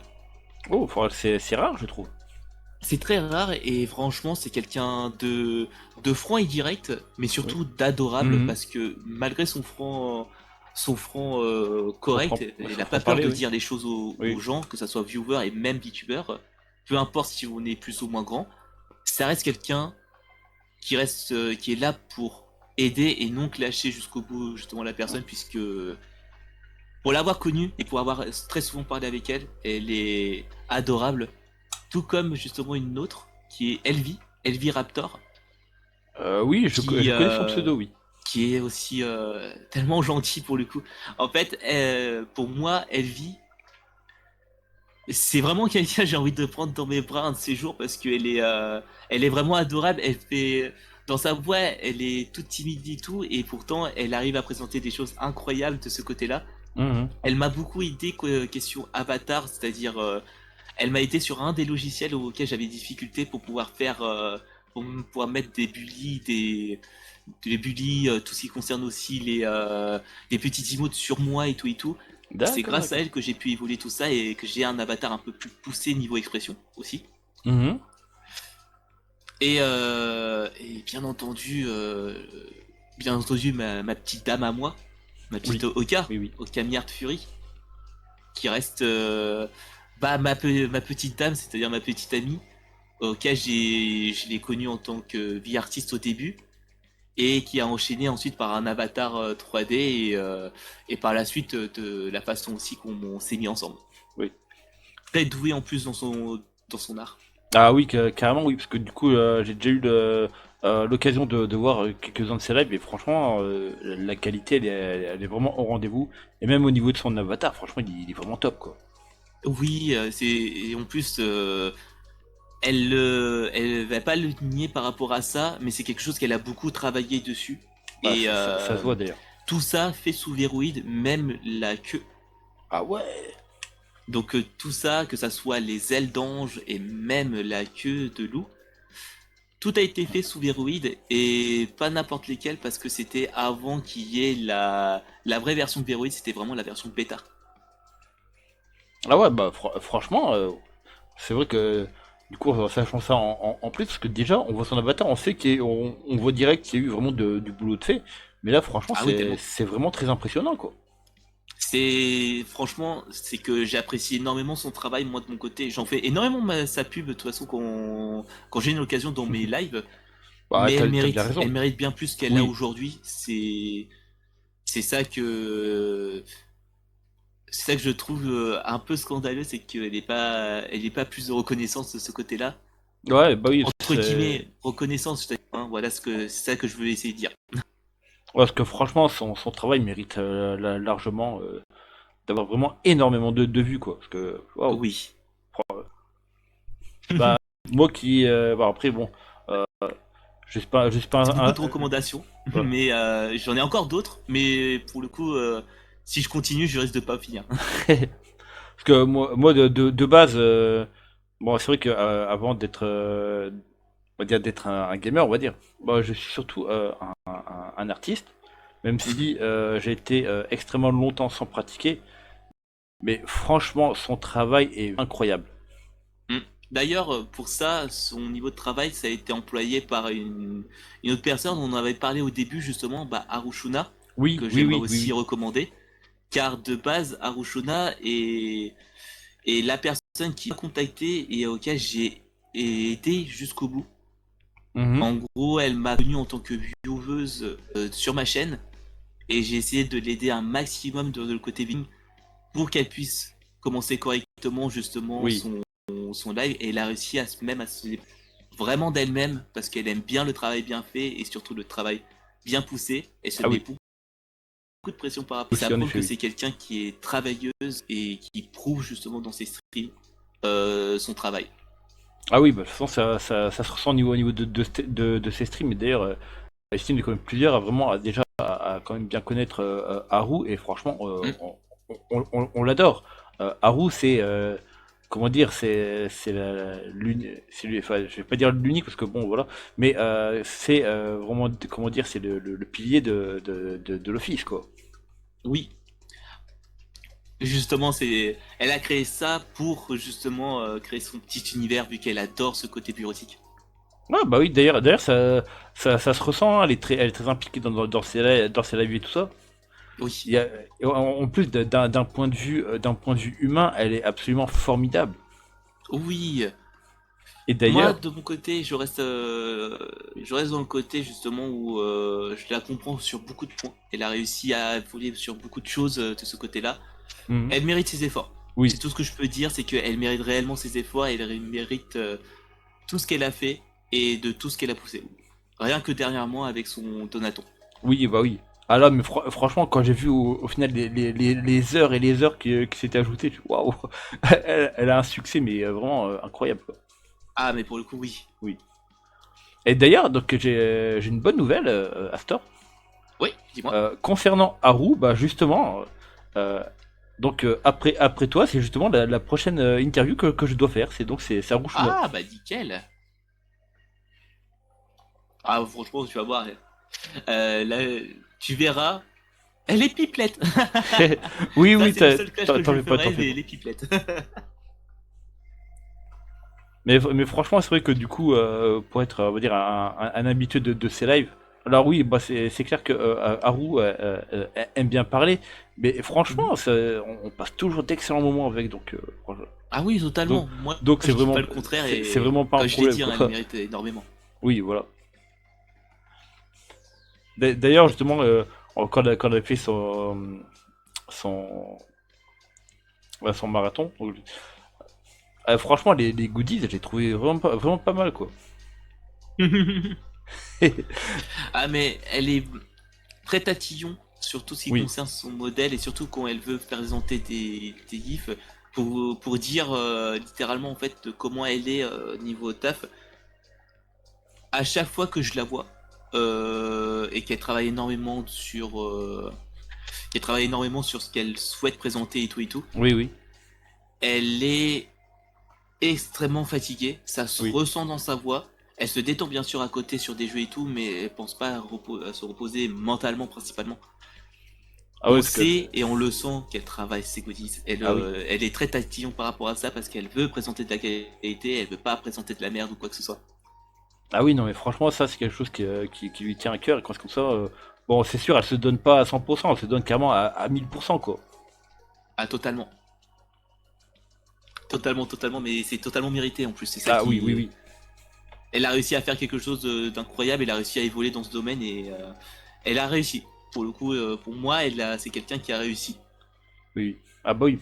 Oh, c'est rare, je trouve. C'est très rare et franchement c'est quelqu'un de franc et direct, mais Oui. surtout d'adorable Mhm. parce que malgré son franc Son correct, il son n'a pas peur franc-parler, de oui. dire les choses aux Oui. gens, que ça soit viewer et même VTuber, peu importe si on est plus ou moins grand, ça reste quelqu'un qui est là pour aider et non clasher jusqu'au bout justement la personne, puisque pour l'avoir connue et pour avoir très souvent parlé avec elle, elle est adorable, tout comme justement une autre qui est Elvie Raptor, Oui, qui, je connais son euh, pseudo, oui. qui est aussi tellement gentille pour le coup. En fait, pour moi, Elvie, c'est vraiment quelqu'un que j'ai envie de prendre dans mes bras un de ces jours parce elle est vraiment adorable. Elle fait, dans sa voix, elle est toute timide et tout, et pourtant, elle arrive à présenter des choses incroyables de ce côté-là. Mhm. Elle m'a beaucoup aidé question avatar, c'est-à-dire elle m'a aidé sur un des logiciels auxquels j'avais des difficultés pour pouvoir pouvoir mettre des bullies, tout ce qui concerne aussi des petits emotes sur moi et tout. C'est D'accord, grâce à d'accord. elle que j'ai pu évoluer tout ça et que j'ai un avatar un peu plus poussé niveau expression aussi. Mhm. Et bien entendu ma petite dame à moi, ma petite Oui. Oka, Oui, oui. Oka Miart Fury, qui reste ma petite dame, c'est-à-dire ma petite amie. Oka, je l'ai connue en tant que vie artiste au début et qui a enchaîné ensuite par un avatar 3D et par la suite de la façon aussi qu'on s'est mis ensemble. Oui. Très doué en plus dans son art. Ah oui, carrément, oui, parce que du coup, j'ai déjà eu l'occasion de voir quelques-uns de ses lives, et franchement, la qualité, elle est vraiment au rendez-vous. Et même au niveau de son avatar, franchement, il est vraiment top, quoi. Oui, et en plus, elle va pas le nier par rapport à ça, mais c'est quelque chose qu'elle a beaucoup travaillé dessus. Bah, Et ça se voit d'ailleurs. tout ça fait sous verrouide, même la queue. Ah ouais! Donc tout ça, que ça soit les ailes d'ange et même la queue de loup, tout a été fait sous verrouide et pas n'importe lesquels parce que c'était avant qu'il y ait la vraie version de verrouide, c'était vraiment la version bêta. Ah ouais, bah franchement, c'est vrai que du coup, en sachant ça en plus, parce que déjà, on voit son avatar, on sait on voit direct qu'il y a eu vraiment du boulot de fait. Mais là, franchement, Ah oui, tellement. c'est vraiment très impressionnant, quoi. Franchement, c'est que j'apprécie énormément son travail, moi de mon côté. J'en fais énormément sa pub, de toute façon, quand j'ai une occasion dans mes lives. Bah, Mais t'as bien raison. elle mérite bien plus qu'elle a Oui. aujourd'hui. C'est ça que, c'est ça que je trouve un peu scandaleux, c'est elle est pas plus de reconnaissance de ce côté-là. Ouais, bah oui, Entre guillemets, reconnaissance, hein, voilà c'est ça que je veux essayer de dire. ouais, parce que franchement, son travail mérite largement d'avoir vraiment énormément de vues, quoi. Parce que, waouh. Oui. Bah, moi qui. Bah, après, bon, euh, je suis pas C'est beaucoup de recommandations, ouais. mais j'en ai encore d'autres, mais pour le coup, si je continue, je risque de pas finir. Parce que moi de base, Bon, c'est vrai que avant d'être, on va dire d'être un gamer, on va dire, moi je suis surtout un artiste, même Mhm. si j'ai été extrêmement longtemps sans pratiquer, mais franchement, son travail est incroyable. Mm. D'ailleurs, pour ça, son niveau de travail, ça a été employé par une autre personne. On en avait parlé au début, justement, bah, Harushuna, Oui, que oui, j'aimerais oui, oui, aussi oui. recommander. Car de base, est la personne qui m'a contacté et auquel j'ai été jusqu'au bout. Mhm. En gros, elle m'a connu en tant que vieweuse sur ma chaîne et j'ai essayé de l'aider un maximum de le côté viewing pour qu'elle puisse commencer correctement justement Oui. son live et elle a réussi à se vraiment d'elle-même parce qu'elle aime bien le travail bien fait et surtout le travail bien poussé. Elle se Ah met oui, beaucoup de pression par rapport. Et ça aussi en prouve effet, que oui. c'est quelqu'un qui est travailleuse et qui prouve justement dans ses streams son travail. Ah oui, bah, de toute façon, ça se ressent au niveau de ses streams. Et d'ailleurs, Estime est quand même plusieurs à vraiment à quand même bien connaître Haru et franchement, Mm. on l'adore. Haru, c'est comment dire, enfin, je vais pas dire l'unique parce que bon, voilà, mais c'est vraiment, comment dire, c'est le pilier de l'office, quoi. Oui, justement, elle a créé ça pour justement créer son petit univers vu qu'elle adore ce côté bureautique. Ah bah oui, d'ailleurs, ça se ressent, hein, elle est très impliquée dans ses lives et tout ça. Il Oui. y a, en plus d'un point de vue humain, elle est absolument formidable. Oui, Et moi d'ailleurs, de mon côté, je reste dans le côté justement où je la comprends sur beaucoup de points. Elle a réussi à évoluer sur beaucoup de choses de ce côté-là. mhm, Elle mérite ses efforts. oui, C'est tout ce que je peux dire, c'est qu'elle mérite réellement ses efforts et elle mérite tout ce qu'elle a fait et de tout ce qu'elle a poussé. Rien que dernièrement avec son Donaton. oui, bah oui. Ah là, mais franchement, quand j'ai vu au final les heures et les heures qui s'étaient ajoutées, je waouh, elle a un succès, mais vraiment incroyable, quoi. Ah, mais pour le coup, oui. Oui. Et d'ailleurs, donc j'ai une bonne nouvelle, Astor. Oui, dis-moi. Concernant Haru, bah justement, euh, donc après toi, c'est justement la prochaine interview que je dois faire. C'est Haru Shuna. Ah, bah nickel. Ah, franchement, tu vas voir. Là, tu verras. Elle est pipelette. Oui, Ça, oui, c'est le seul clash t'en que t'en je fais pas, t'en ferai, fais mais pas. elle est pipelette. Mais franchement, c'est vrai que du coup, pour être, on va dire, un habitué de ces lives, alors oui, bah c'est clair que Haru aime bien parler, mais Mhm. franchement, on passe toujours d'excellents moments avec, Ah oui, donc, totalement. Moi, donc je dis pas le contraire c'est et vraiment pas un comme je l'ai problème, dit, hein, elle quoi. mérite énormément. Oui, voilà. D'ailleurs, justement, quand elle a fait son, son marathon, donc, franchement, les goodies, j'ai trouvé vraiment pas mal, quoi. Ah, mais elle est très tatillon sur tout ce qui Oui, concerne son modèle et surtout quand elle veut présenter des gifs pour dire littéralement en fait comment elle est niveau taf. À chaque fois que je la vois et qu'elle travaille énormément sur ce qu'elle souhaite présenter et tout, oui, oui, elle est extrêmement fatiguée, ça se oui. ressent dans sa voix. Elle se détend bien sûr à côté sur des jeux et tout, mais elle pense pas à se reposer mentalement principalement. Ah On ouais, parce que, sait et on le sent qu'elle travaille ses goodies. ah oui. Elle est très tatillon par rapport à ça parce qu'elle veut présenter de la qualité, elle veut pas présenter de la merde ou quoi que ce soit. Ah oui, non, mais franchement, ça, c'est quelque chose qui lui tient à cœur. Et quand c'est comme ça, bon, c'est sûr, elle se donne pas à 100%, elle se donne carrément à 1000%, quoi. Ah, totalement. Totalement, totalement, mais c'est totalement mérité en plus. C'est ça Ah oui, oui, qui. oui. Elle a réussi à faire quelque chose d'incroyable, elle a réussi à évoluer dans ce domaine et elle a réussi. Pour le coup, pour moi, c'est quelqu'un qui a réussi. Oui, oui. Ah bah oui.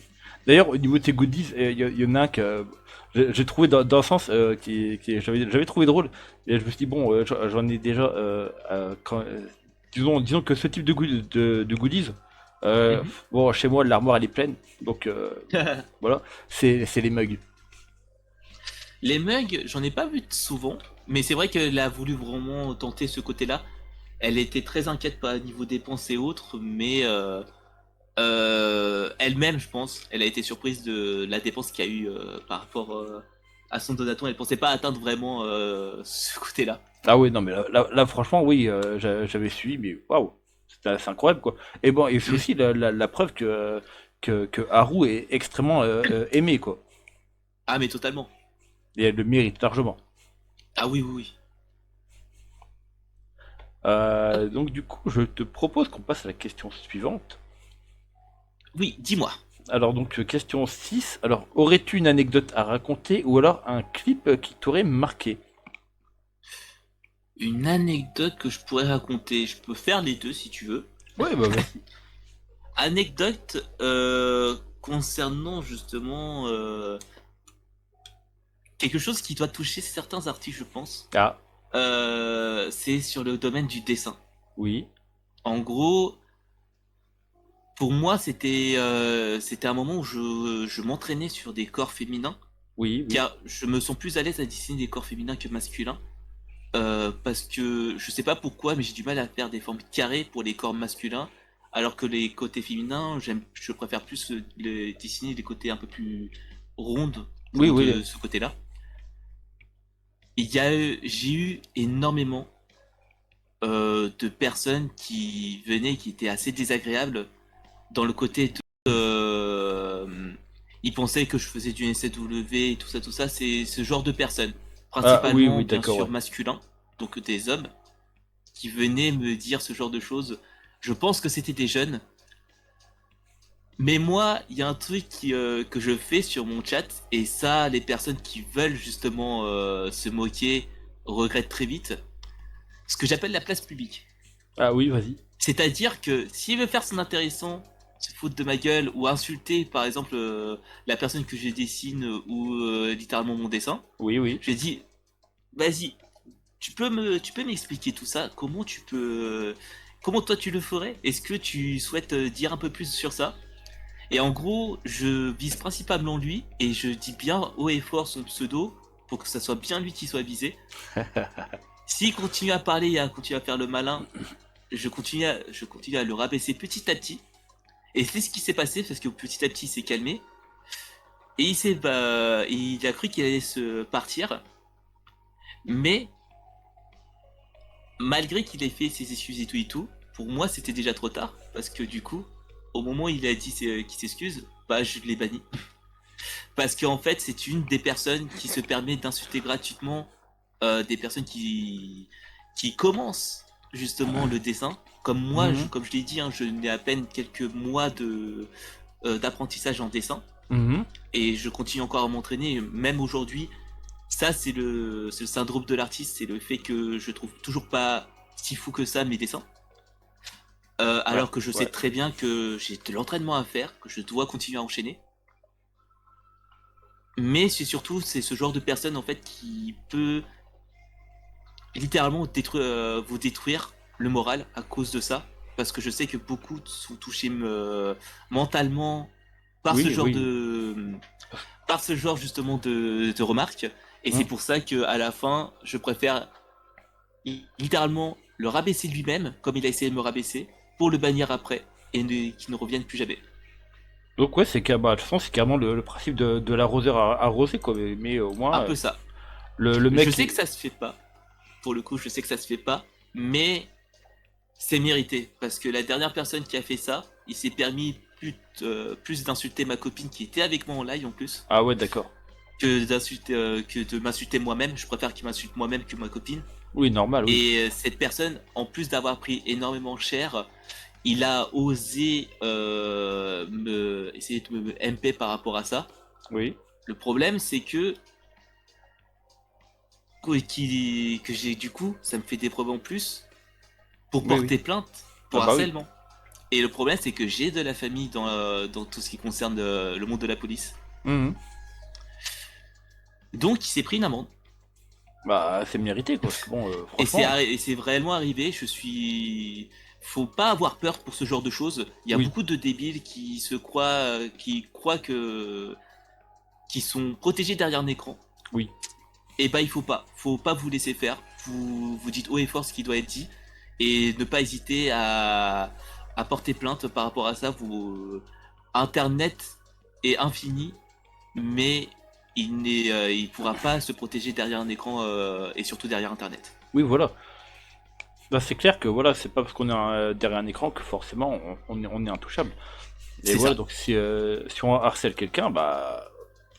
D'ailleurs, au niveau de tes goodies, il y en a un que j'ai trouvé dans un sens j'avais trouvé drôle. Et je me suis dit, bon, j'en ai déjà. Disons que ce type de goodies, Mhm. bon, chez moi, l'armoire, elle est pleine. Donc, voilà, c'est les mugs. Les mugs, j'en ai pas vu souvent, mais c'est vrai qu'elle a voulu vraiment tenter ce côté-là. Elle était très inquiète par niveau dépenses et autres, mais elle-même, je pense, elle a été surprise de la dépense qu'il y a eu par rapport à son Donaton. Elle pensait pas atteindre vraiment ce côté-là. Ah oui, non, mais là, franchement, oui, j'avais suivi, mais waouh, c'était assez incroyable, quoi. Et bon, et c'est Mm. aussi la preuve que Haru est extrêmement aimé, quoi. Ah, mais totalement. Et elle le mérite largement. Ah oui, oui, oui. Hop. Donc, du coup, je te propose qu'on passe à la question suivante. Oui, dis-moi. Alors, donc, question 6. Alors, aurais-tu une anecdote à raconter ou alors un clip qui t'aurait marqué? Une anecdote que je pourrais raconter. Je peux faire les deux si tu veux. Ouais, bah, vas-y. Anecdote concernant justement quelque chose qui doit toucher certains artistes, je pense. Ah, C'est sur le domaine du dessin. oui, En gros, pour moi, c'était un moment où je m'entraînais sur des corps féminins, oui, oui. car je me sens plus à l'aise à dessiner des corps féminins que masculins. Parce que je sais pas pourquoi, mais j'ai du mal à faire des formes carrées pour les corps masculins, alors que les côtés féminins, je préfère plus dessiner des côtés un peu plus rondes Oui, pour oui. de ce côté-là. J'ai eu énormément de personnes qui venaient, qui étaient assez désagréables dans le côté ils pensaient que je faisais du NCW et tout ça, c'est ce genre de personnes, Ah, oui, principalement oui, bien d'accord, sûr ouais. masculins, donc des hommes, qui venaient me dire ce genre de choses. Je pense que c'était des jeunes, mais moi, il y a un truc que je fais sur mon chat, et ça, les personnes qui veulent justement se moquer regrettent très vite, ce que j'appelle la place publique. Ah, oui, vas-y. C'est-à-dire que s'il veut faire son intéressant, se foutre de ma gueule ou insulter par exemple la personne que je dessine ou littéralement mon dessin, Oui, oui. je dis vas-y, tu peux m'expliquer tout ça, comment toi tu le ferais? Est-ce que tu souhaites dire un peu plus sur ça? Et en gros, je vise principalement lui et je dis bien haut et fort son pseudo pour que ça soit bien lui qui soit visé. S'il continue à parler et à continuer à faire le malin, je continue à le rabaisser petit à petit. Et c'est ce qui s'est passé parce que petit à petit il s'est calmé. Et il a cru qu'il allait se partir. Mais malgré qu'il ait fait ses excuses et tout, pour moi c'était déjà trop tard. Parce que du coup, au moment où il a dit qu'il s'excuse, bah je l'ai banni. Parce qu'en fait c'est une des personnes qui se permet d'insulter gratuitement des personnes qui commencent justement le dessin. Comme moi, Mhm, comme je l'ai dit, hein, je n'ai à peine quelques mois d'apprentissage en dessin. mhm. Et je continue encore à m'entraîner, même aujourd'hui. Ça, c'est le syndrome de l'artiste, c'est le fait que je trouve toujours pas si fou que ça mes dessins. Ouais, Alors que je sais ouais. très bien que j'ai de l'entraînement à faire, que je dois continuer à enchaîner. Mais c'est ce genre de personne en fait qui peut littéralement vous détruire le moral à cause de ça. Parce que je sais que beaucoup sont touchés mentalement par ce Oui, genre oui. de, par ce genre justement de remarques. Et c'est Mm. pour ça que à la fin, je préfère littéralement le rabaisser lui-même, comme il a essayé de me rabaisser, pour le bannir après et qu'il ne revienne plus jamais. Donc ouais, bah, de toute façon, c'est carrément le principe de l'arroseur arrosé, quoi. Mais au Un moins, peu ça. le Je mec, sais que ça se fait pas. Pour le coup, je sais que ça se fait pas, mais c'est mérité parce que la dernière personne qui a fait ça, il s'est permis plus d'insulter ma copine qui était avec moi en live en plus ah ouais, d'accord. que de m'insulter moi-même. Je préfère qu'il m'insulte moi-même que ma copine. Oui, normal, oui. Et cette personne, en plus d'avoir pris énormément cher, il a osé essayer de me MP par rapport à ça. Oui. Le problème, c'est que j'ai du coup, ça me fait des preuves en plus pour Oui, oui. porter plainte Ah pour bah oui. harcèlement. Et le problème, c'est que j'ai de la famille dans tout ce qui concerne le monde de la police. Mhm. Donc, il s'est pris une amende. Bah, c'est mérité, quoi. Parce que bon, franchement, Et c'est réellement arrivé. Faut pas avoir peur pour ce genre de choses. Il y a oui, beaucoup de débiles qui croient qui sont protégés derrière un écran. oui. Et bah, faut pas vous laisser faire. Vous dites haut et fort ce qui doit être dit. Et ne pas hésiter à porter plainte par rapport à ça. Internet est infini, mais il pourra pas se protéger derrière un écran et surtout derrière Internet. Oui, voilà. Là, c'est clair que voilà, c'est pas parce qu'on est derrière un écran que forcément on est intouchable. Et C'est voilà, ça. donc si on harcèle quelqu'un, bah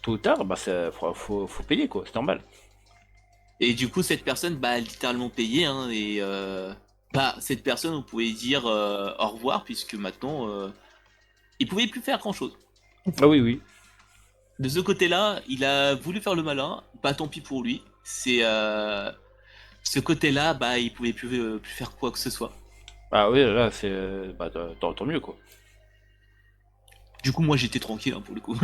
tôt ou tard, bah faut payer quoi, c'est normal. Et du coup, cette personne, bah, a littéralement payé, hein, et bah, cette personne, on pouvait dire au revoir, puisque maintenant, il pouvait plus faire grand-chose. Ah oui, oui. De ce côté-là, il a voulu faire le malin, bah tant pis pour lui. C'est ce côté-là, bah, il pouvait plus faire quoi que ce soit. Ah oui, là, c'est bah, tant mieux quoi. Du coup, moi, j'étais tranquille, hein, pour le coup.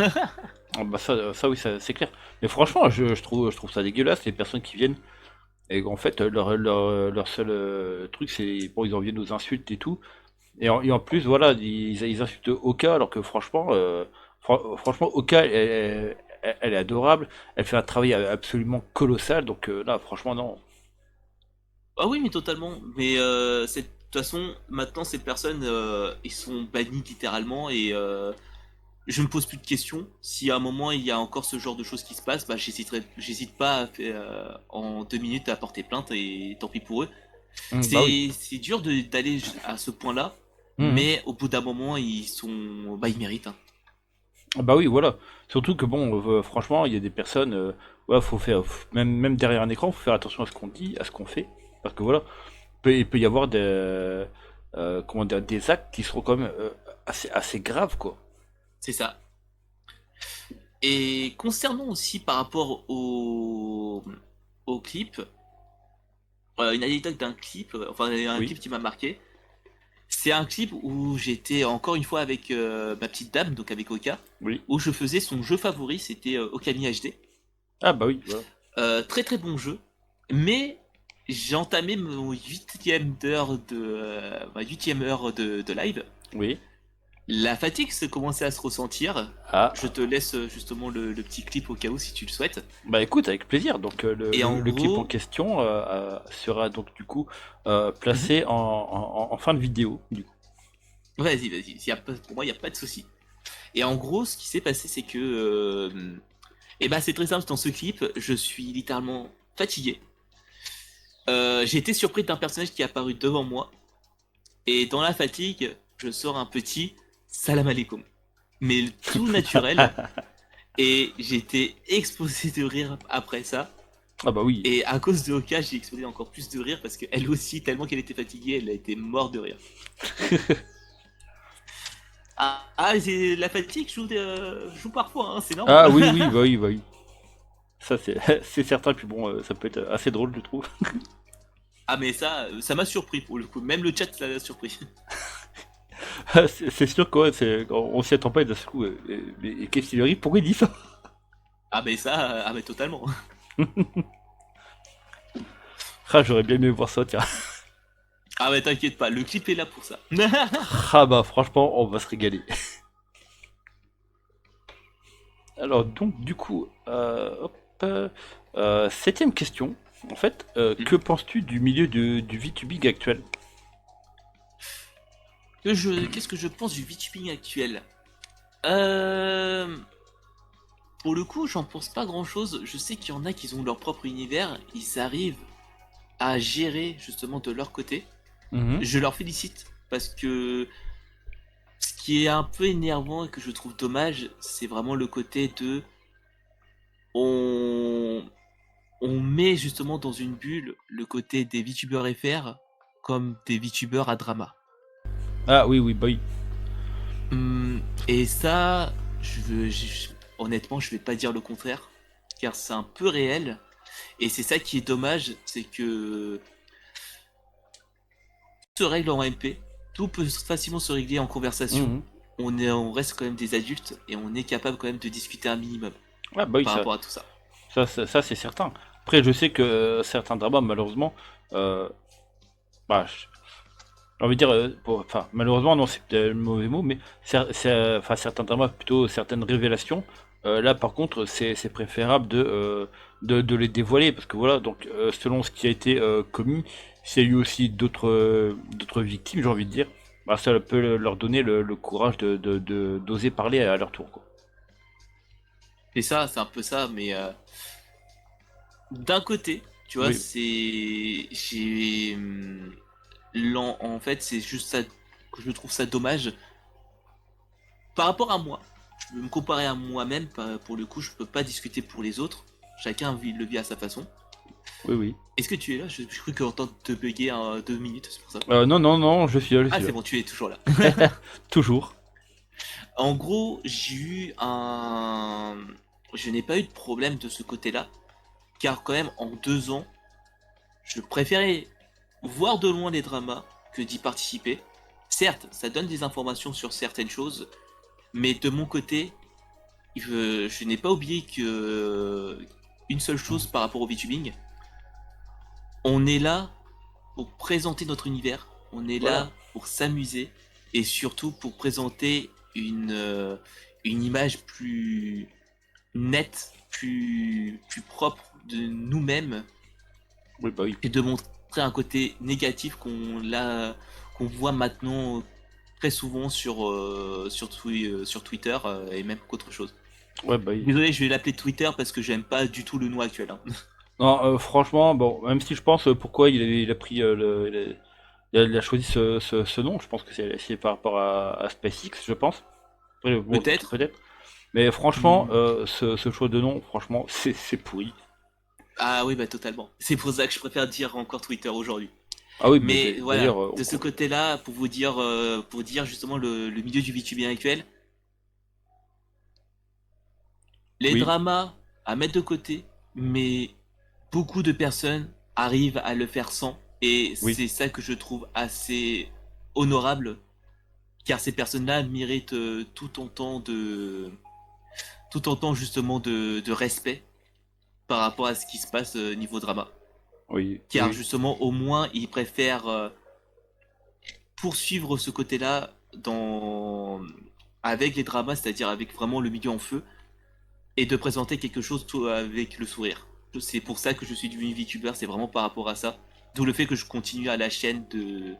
Ah, bah ça oui, c'est clair. Mais franchement, je trouve ça dégueulasse les personnes qui viennent et en fait leur seul truc c'est bon, ils en viennent aux insultes et tout. Et en plus, voilà, ils insultent Oka alors que franchement, franchement, Oka, elle est adorable. Elle fait un travail absolument colossal. Donc là, franchement, non. Ah oui, mais totalement. Mais de toute façon, maintenant, ces personnes, ils sont bannis littéralement et je me pose plus de questions. Si à un moment il y a encore ce genre de choses qui se passent, bah j'hésite pas à en 2 minutes à porter plainte et tant pis pour eux. Bah oui. C'est dur d'aller à ce point-là, Mhm. mais au bout d'un moment ils méritent, hein. Bah oui, voilà. Surtout que bon, franchement, il y a des personnes, ouais, faut faire, même derrière un écran, faut faire attention à ce qu'on dit, à ce qu'on fait, parce que voilà, il peut y avoir comment dire, des actes qui seront quand même assez graves, quoi. C'est ça. Et concernant aussi par rapport au clip, une anecdote d'un clip, enfin un Oui, clip qui m'a marqué. C'est un clip où j'étais encore une fois avec ma petite dame, donc avec Oka, oui. où je faisais son jeu favori, c'était Okami HD. Ah bah oui, voilà. Très très bon jeu, mais j'ai entamé mon ma 8e heure de live. Oui. La fatigue se commençait à se ressentir. Ah. Je te laisse justement le petit clip au cas où si tu le souhaites. Bah écoute, avec plaisir. Donc Et en le clip en gros, question sera donc du coup mhm. placé en fin de vidéo. Du coup. Vas-y, vas-y, pour moi il n'y a pas de souci. Et en gros, ce qui s'est passé, c'est que et bah c'est très simple dans ce clip, je suis littéralement fatigué. J'ai été surpris d'un personnage qui est apparu devant moi, et dans la fatigue, je sors un petit salam alaikum. Mais tout naturel, et j'ai été explosé de rire après ça. Ah bah oui. Et à cause de Oka, j'ai explosé encore plus de rire parce qu'elle aussi, tellement qu'elle était fatiguée, elle a été morte de rire. La fatigue joue parfois, hein, c'est normal. Ah oui, oui, bah oui, bah oui. Ça c'est c'est certain. Puis bon, ça peut être assez drôle, je trouve. Ah mais ça m'a surpris pour le coup, même le chat ça l'a surpris. C'est sûr quoi. On s'y attend pas et d'un seul coup. Mais qu'est-ce qu'il arrive? Pourquoi il dit ça? Ah mais totalement. Ah, j'aurais bien aimé voir ça, tiens. Ah mais t'inquiète pas, le clip est là pour ça. Ah bah franchement, on va se régaler. Alors donc du coup, hop, septième question. En fait, que penses-tu du milieu du VTubing actuel? Qu'est-ce que je pense du VTubing actuel? Euh... Pour le coup, j'en pense pas grand-chose. Je sais qu'il y en a qui ont leur propre univers, ils arrivent à gérer justement de leur côté. Mhm. Je leur félicite parce que ce qui est un peu énervant et que je trouve dommage, c'est vraiment le côté de on on met justement dans une bulle le côté des VTubers FR comme des VTubers à drama. Ah oui, oui, bah oui. Et ça, honnêtement, je vais pas dire le contraire, car c'est un peu réel. Et c'est ça qui est dommage, c'est que tout se règle en MP, tout peut facilement se régler en conversation. Mhm. On reste quand même des adultes et on est capable quand même de discuter un minimum Ah bah oui, par ça, rapport à tout ça. ça c'est certain. Après, je sais que certains dramas, malheureusement, euh, bah, j'ai envie de dire, enfin, malheureusement, non, c'est peut-être le mauvais mot, mais enfin, certains dramas, plutôt certaines révélations, là, par contre, c'est préférable de les dévoiler, parce que voilà, donc, selon ce qui a été commis, s'il y a eu aussi d'autres victimes, j'ai envie de dire, bah, ça peut leur donner le courage d'oser parler à leur tour, quoi. Et ça, c'est un peu ça, mais d'un côté, tu vois, Oui, c'est. J'ai. En fait, c'est juste ça que je trouve ça dommage. Par rapport à moi, je veux me comparer à moi-même, pour le coup, je peux pas discuter pour les autres. Chacun le vit à sa façon. oui, oui. Est-ce que tu es là? Je crois que j'entends te bugger 2 minutes, c'est pour ça. Non, non, non, je suis là, je Ah, suis c'est là. bon, tu es toujours là. Toujours. En gros, j'ai eu un. Je n'ai pas eu de problème de ce côté-là, car quand même, en 2 ans, je préférais voir de loin les dramas que d'y participer. Certes, ça donne des informations sur certaines choses, mais de mon côté, je n'ai pas oublié que une seule chose par rapport au VTubing, on est là pour présenter notre univers, on est Voilà. là pour s'amuser et surtout pour présenter une image plus nette, plus propre de nous-mêmes Oui, bah oui. et de montrer un côté négatif qu'on voit maintenant très souvent sur Twitter et même qu'autre chose. Ouais, bah oui. Désolé, je vais l'appeler Twitter parce que j'aime pas du tout le nom actuel, hein. Non, franchement, bon, même si je pense pourquoi il a pris il a choisi ce nom, je pense que c'est par rapport à SpaceX, je pense. Bon, Peut-être. peut-être. Mais franchement, Hmm. ce choix de nom, franchement, c'est pourri. Ah oui, bah totalement. C'est pour ça que je préfère dire encore Twitter aujourd'hui. Ah oui, mais Mais voilà, d'ailleurs, de ce côté-là, pour dire justement le milieu du VTubing actuel, les oui, dramas à mettre de côté, mais beaucoup de personnes arrivent à le faire sans. Et oui, c'est ça que je trouve assez honorable, car ces personnes-là méritent tout autant justement de respect par rapport à ce qui se passe niveau drama. oui, Car oui, justement, au moins, ils préfèrent poursuivre ce côté-là avec les dramas, c'est-à-dire avec vraiment le milieu en feu, et de présenter quelque chose tout avec le sourire. C'est pour ça que je suis devenu VTuber, c'est vraiment par rapport à ça. D'où le fait que je continue à la chaîne de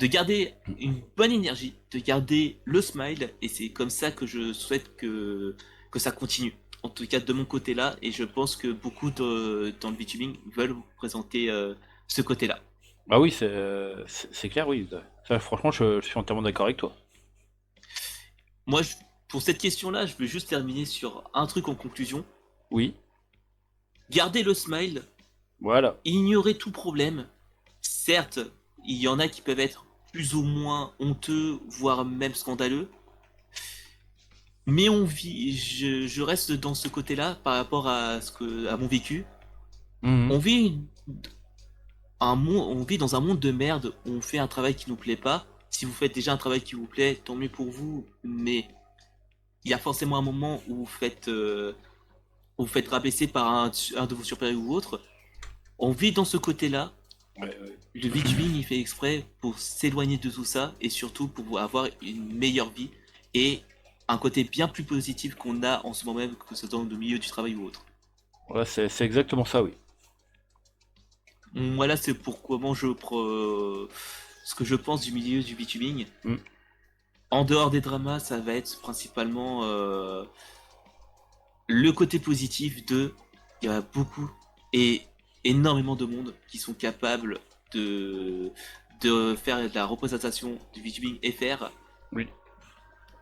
garder une bonne énergie, de garder le smile, et c'est comme ça que je souhaite que ça continue. En tout cas de mon côté là, et je pense que beaucoup dans le VTubing veulent vous présenter ce côté-là. ah oui, c'est clair, oui. Ça, franchement, je suis entièrement d'accord avec toi. Moi, pour cette question-là, je veux juste terminer sur un truc en conclusion. Oui, Garder le smile, voilà. ignorer tout problème. Certes, il y en a qui peuvent être plus ou moins honteux, voire même scandaleux. Mais je reste dans ce côté-là par rapport à mon vécu. Mhm. On vit on vit dans un monde de merde où on fait un travail qui nous plaît pas. Si vous faites déjà un travail qui vous plaît, tant mieux pour vous. Mais il y a forcément un moment où vous faites rabaisser par un de vos supérieurs ou autre. On vit dans ce côté-là. Ouais, ouais. Le VTubing, il fait exprès pour s'éloigner de tout ça et surtout pour avoir une meilleure vie et un côté bien plus positif qu'on a en ce moment même, que ce soit dans le milieu du travail ou autre. Ouais, c'est exactement ça, oui. Voilà, c'est pour comment ce que je pense du milieu du VTubing. Mm. En dehors des dramas, ça va être principalement le côté positif il y a beaucoup et énormément de monde qui sont capables de, de faire de la représentation du VTubing FR Oui.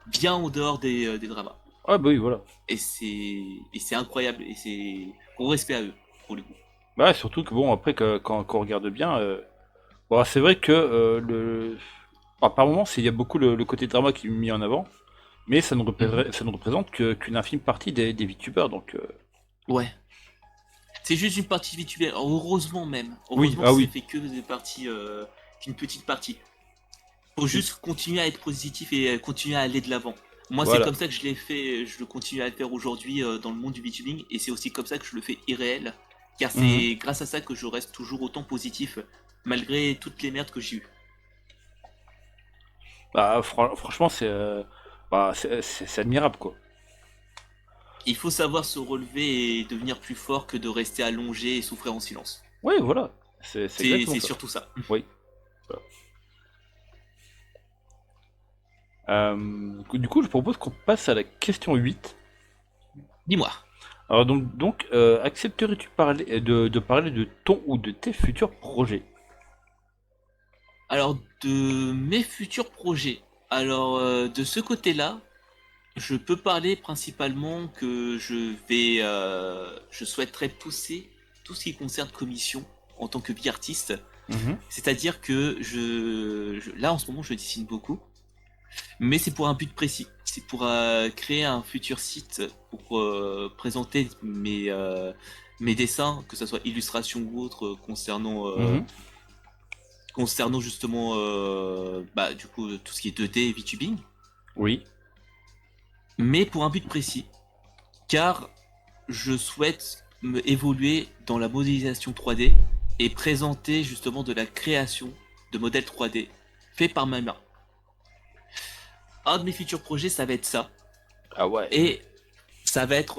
bien en dehors des dramas. Ah bah oui, voilà. Et c'est incroyable et c'est gros respect à eux pour le coup. Bah, surtout que bon, après, quand on regarde bien, bon, c'est vrai que par moment, il y a beaucoup le côté drama qui est mis en avant, mais Mhm. ça ne représente qu'une infime partie des VTubers, donc Ouais. C'est juste une partie VTuber. Heureusement même. oui, Heureusement que ah c'est oui, fait que des parties, qu'une petite partie. Faut oui, juste continuer à être positif et continuer à aller de l'avant. Moi, c'est voilà. comme ça que je l'ai fait, je le continue à le faire aujourd'hui dans le monde du VTubing et c'est aussi comme ça que je le fais irréel. Car Mhm. c'est grâce à ça que je reste toujours autant positif malgré toutes les merdes que j'ai eues. Bah, franchement, c'est admirable, quoi. Il faut savoir se relever et devenir plus fort que de rester allongé et souffrir en silence. Oui, voilà, c'est exactement C'est ça. surtout ça. Oui. Voilà. Du coup, je propose qu'on passe à la question 8. Dis-moi. Alors donc accepterais-tu de parler de ton ou de tes futurs projets? Alors, de mes futurs projets. Alors, de ce côté-là, je peux parler principalement que je souhaiterais pousser tout ce qui concerne commission en tant que artiste. Mhm. C'est-à-dire que là en ce moment je dessine beaucoup, mais c'est pour un but précis. C'est pour créer un futur site pour présenter mes dessins, que ce soit illustration ou autre, Mhm. concernant justement bah, du coup tout ce qui est 2D et VTubing, Oui. mais pour un but précis, car je souhaite me évoluer dans la modélisation 3D et présenter justement de la création de modèles 3D faits par ma main. Un de mes futurs projets, ça va être ça. Ah ouais. Et ça va être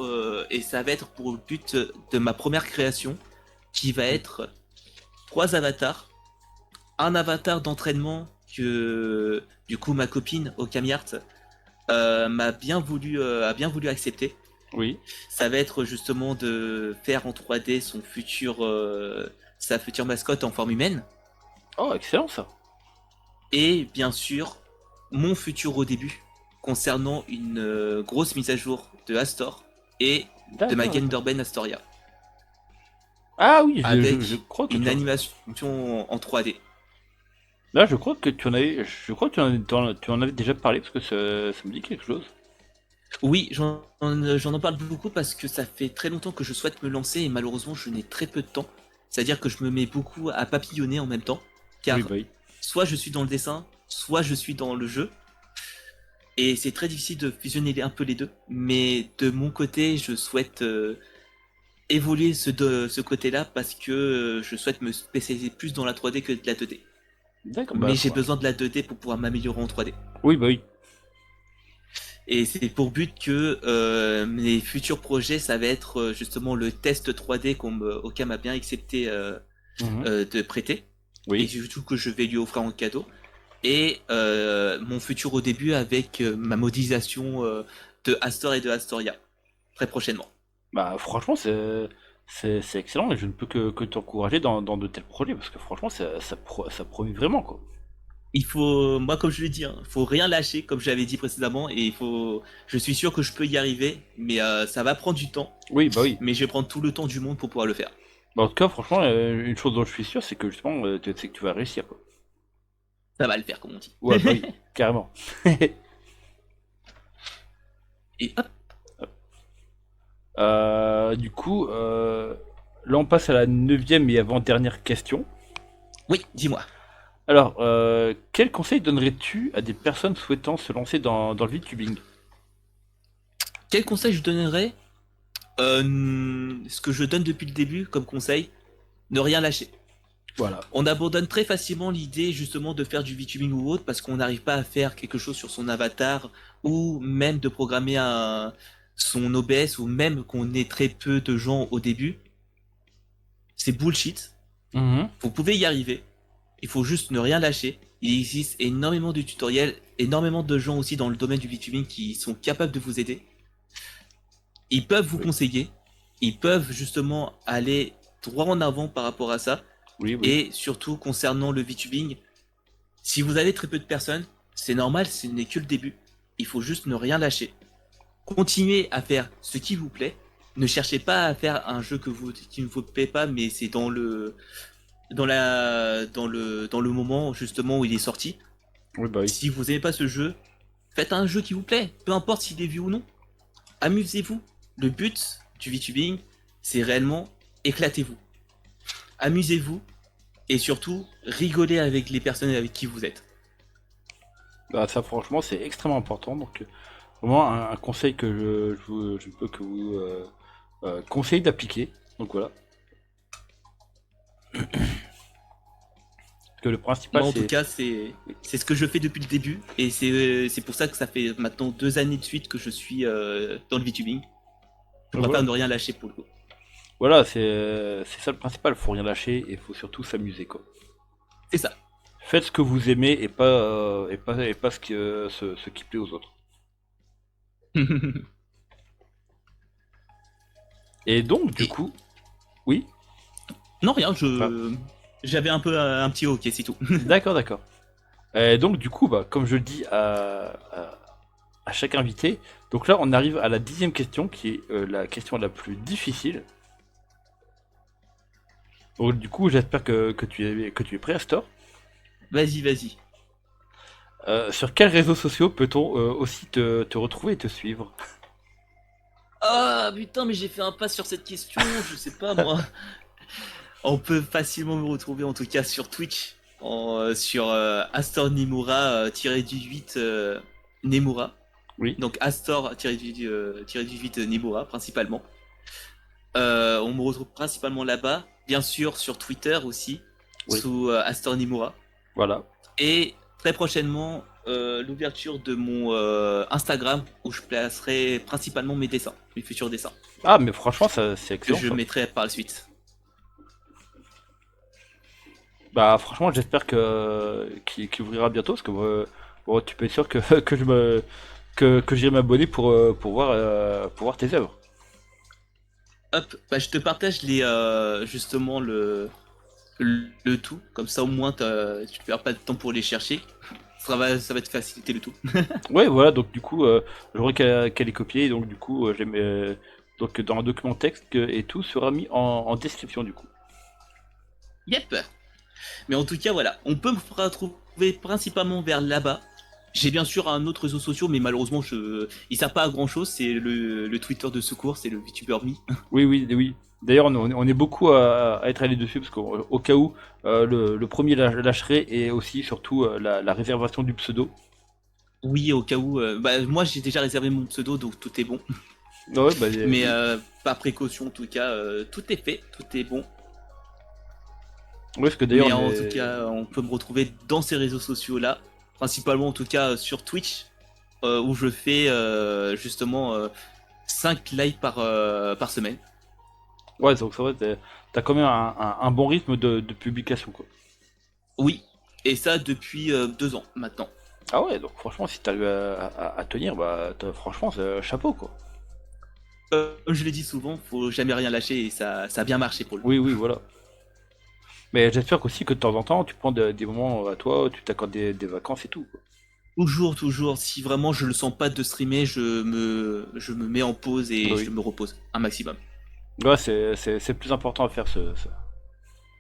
pour le but de ma première création, qui va être trois avatars. Un avatar d'entraînement que du coup ma copine Okami Art a bien voulu accepter. Oui. Ça va être justement de faire en 3D sa future mascotte en forme humaine. Oh, excellent ça. Et bien sûr, mon futur au début concernant une grosse mise à jour de Astor et de ma D'accord, d'accord. Genderben Astoria Ah oui, je avec crois que une animation en 3D. là, je crois que tu en avais, je crois que tu en avais déjà parlé parce que ça me dit quelque chose. Oui, j'en parle beaucoup parce que ça fait très longtemps que je souhaite me lancer et malheureusement je n'ai très peu de temps. C'est-à-dire que je me mets beaucoup à papillonner en même temps, Oui, car bah oui. soit je suis dans le dessin, soit je suis dans le jeu, et c'est très difficile de fusionner un peu les deux. Mais de mon côté, je souhaite évoluer ce côté-là parce que je souhaite me spécialiser plus dans la 3D que de la 2D. D'accord, Mais j'ai besoin de la 2D pour pouvoir m'améliorer en 3D. oui, bah oui. Et c'est pour but que mes futurs projets, ça va être justement le test 3D auquel m'a bien accepté Mhm. de prêter. Et Oui. surtout que je vais lui offrir en cadeau. Et mon futur au début avec ma modélisation de Astor et de Astoria. Très prochainement. Bah franchement, c'est excellent et je ne peux que t'encourager dans de tels projets parce que franchement, ça promet vraiment quoi. Il faut, moi comme je l'ai dit, hein, faut rien lâcher comme j'avais dit précédemment et je suis sûr que je peux y arriver, mais ça va prendre du temps, Oui, bah oui. mais je vais prendre tout le temps du monde pour pouvoir le faire. Bah, en tout cas, franchement, une chose dont je suis sûr, c'est que justement, c'est que tu vas réussir quoi. Ça va le faire comme on dit. Ouais, bah oui, carrément. Et hop, Du coup, là on passe à la neuvième et avant-dernière question. oui, dis-moi. Alors, quel conseil donnerais-tu à des personnes souhaitant se lancer dans le VTubing? Quel conseil je donnerais Ce que je donne depuis le début comme conseil, ne rien lâcher. Voilà. On abandonne très facilement l'idée justement de faire du VTubing ou autre parce qu'on n'arrive pas à faire quelque chose sur son avatar ou même de programmer son OBS ou même qu'on ait très peu de gens au début. C'est bullshit. Mhm. Vous pouvez y arriver. Il faut juste ne rien lâcher. Il existe énormément de tutoriels, énormément de gens aussi dans le domaine du VTubing qui sont capables de vous aider. Ils peuvent vous Oui, conseiller. Ils peuvent justement aller droit en avant par rapport à ça. oui, oui. Et surtout concernant le VTubing, si vous avez très peu de personnes, c'est normal, ce n'est que le début. Il faut juste ne rien lâcher. Continuez à faire ce qui vous plaît. Ne cherchez pas à faire un jeu qui ne vous plaît pas, mais c'est dans le moment justement où il est sorti. Oui, bah oui. Si vous n'aimez pas ce jeu, faites un jeu qui vous plaît, peu importe s'il est vu ou non. Amusez-vous. Le but du VTubing, c'est réellement éclatez-vous. Amusez-vous et surtout rigolez avec les personnes avec qui vous êtes. Bah, ça, franchement, c'est extrêmement important. Donc, vraiment, un conseil que je ne peux que vous conseiller d'appliquer. Donc, voilà. Parce que le principal, Moi, en tout c'est. cas, c'est ce que je fais depuis le début, et c'est pour ça que ça fait maintenant 2 années de suite que je suis dans le VTubing. Je préfère Voilà. ne rien lâcher pour le coup. Voilà, c'est ça le principal. Faut rien lâcher et faut surtout s'amuser, quoi. C'est ça. Faites ce que vous aimez et pas ce qui plaît aux autres. Et donc, du Et coup, oui. non, rien, Ah, j'avais un peu un petit ok, c'est tout. d'accord, d'accord. Et donc, du coup, bah, comme je le dis à chaque invité, donc là, on arrive à la 10e question, qui est la question la plus difficile. Donc, du coup, j'espère que tu es prêt, Astor. Vas-y, vas-y. Sur quels réseaux sociaux peut-on aussi te retrouver et te suivre? Ah putain, mais j'ai fait un pas sur cette question, je sais pas moi. On peut facilement me retrouver en tout cas sur Twitch, sur Astor Nimura du 8 Nemura. Oui, Donc Astor du 8 Nemura principalement. On me retrouve principalement là-bas, bien sûr sur Twitter aussi, oui, sous Astor Nimura. voilà. Et très prochainement, l'ouverture de mon Instagram où je placerai principalement mes dessins, mes futurs dessins, Ah, mais franchement, ça, c'est que excellent, je ça. mettrai par la suite. Bah, franchement, j'espère qu'il ouvrira bientôt, parce que bon, tu peux être sûr que, que j'irai m'abonner pour voir tes œuvres. Hop, bah, je te partage justement le tout, comme ça au moins tu perds pas de temps pour les chercher. Ça va te faciliter le tout. Ouais, voilà, donc du coup, j'aurais qu'à les copier, et donc du coup, donc dans un document texte, et tout sera mis en description, du coup. Yep. Mais en tout cas, voilà, on peut me retrouver principalement vers là-bas. J'ai bien sûr un autre réseau social, mais malheureusement, il sert pas à grand chose. C'est le Twitter de secours, c'est le VTuber Me. Oui, oui, oui. D'ailleurs, on est beaucoup à être allé dessus, parce qu'au cas où, le premier lâcherait, et aussi, surtout, la réservation du pseudo. Oui, au cas où. Bah, moi, j'ai déjà réservé mon pseudo, donc tout est bon. Ah ouais, bah Mais oui. par précaution, en tout cas, tout est fait, tout est bon. Oui, parce que d'ailleurs, Mais on en tout est. cas, on peut me retrouver dans ces réseaux sociaux-là, principalement en tout cas sur Twitch, où je fais justement 5 lives par semaine. Ouais, donc ça va, t'as quand même un bon rythme de publication, quoi. Oui, et ça depuis 2 ans maintenant. Ah ouais, donc franchement, si t'arrives à tenir, bah franchement, c'est chapeau, quoi. Comme je l'ai dit souvent, faut jamais rien lâcher et ça a bien marché pour le Oui, coup. oui, voilà. Mais j'espère aussi que de temps en temps, tu prends des moments à toi, tu t'accordes des vacances et tout, quoi. Toujours, toujours, si vraiment je le sens pas de streamer, je me mets en pause Bah et je oui. me repose un maximum. Ouais, c'est le plus important à faire,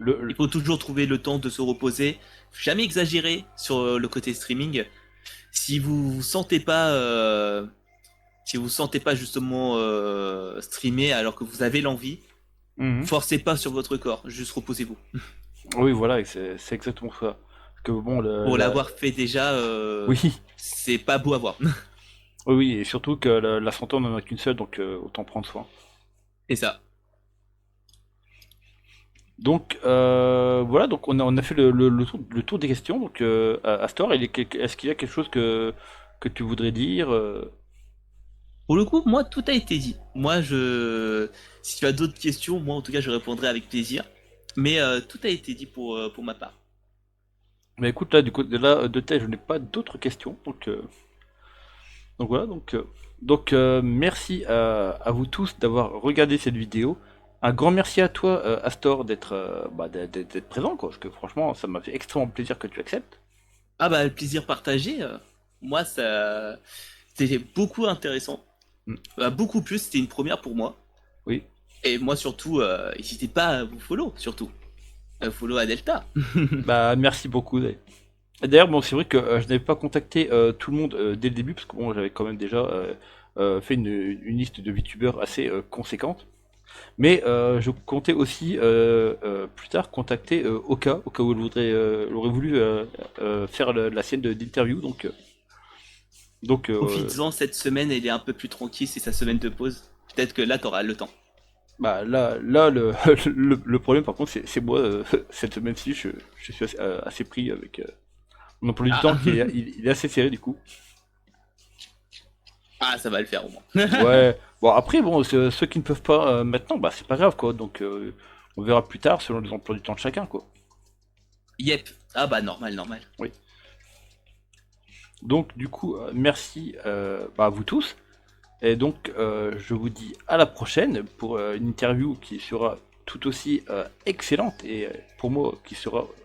Il faut toujours trouver le temps de se reposer, jamais exagérer sur le côté streaming. Si vous vous sentez pas, si vous sentez pas justement streamer alors que vous avez l'envie, Mhm. forcez pas sur votre corps, juste reposez-vous. Oui, voilà, et c'est exactement ça. Parce que bon, Pour l'avoir fait déjà, oui, c'est pas beau à voir. oui, oui, et surtout que la santé, on en a qu'une seule, donc autant prendre soin. Et ça. Donc voilà, donc on a fait le tour des questions. Donc Astor, est-ce qu'il y a quelque chose que tu voudrais dire Pour le coup, moi, tout a été dit. Si tu as d'autres questions, moi, en tout cas, je répondrai avec plaisir. Mais tout a été dit pour ma part. Mais écoute, là, du coup, là, de tête, je n'ai pas d'autres questions. Donc voilà, merci à vous tous d'avoir regardé cette vidéo. Un grand merci à toi, Astor, d'être présent, quoi, parce que franchement, ça m'a fait extrêmement plaisir que tu acceptes. Ah bah, le plaisir partagé, moi, c'était beaucoup intéressant. Mm. Beaucoup plus, c'était une première pour moi. Oui. Et moi, surtout, n'hésitez pas à vous follow, surtout. Follow à Delta. Bah, merci beaucoup. D'ailleurs, bon, c'est vrai que je n'avais pas contacté tout le monde dès le début, parce que bon, j'avais quand même déjà fait une liste de VTubers assez conséquente. Mais je comptais aussi plus tard contacter Oka, au cas où elle aurait voulu faire la scène d'interview. Profites-en, cette semaine, elle est un peu plus tranquille, c'est sa semaine de pause. Peut-être que là, t'auras le temps. Bah, là le problème, par contre, c'est moi, cette semaine-ci, je suis assez pris avec mon emploi du temps Ah, qui est, il est assez serré du coup. ah, ça va le faire au moins. Ouais, bon après bon ceux qui ne peuvent pas maintenant bah c'est pas grave quoi donc on verra plus tard selon les emplois du temps de chacun quoi. Yep. Ah bah, normal, normal. Oui. Donc du coup merci à vous tous Et donc, je vous dis à la prochaine pour une interview qui sera tout aussi excellente et pour moi,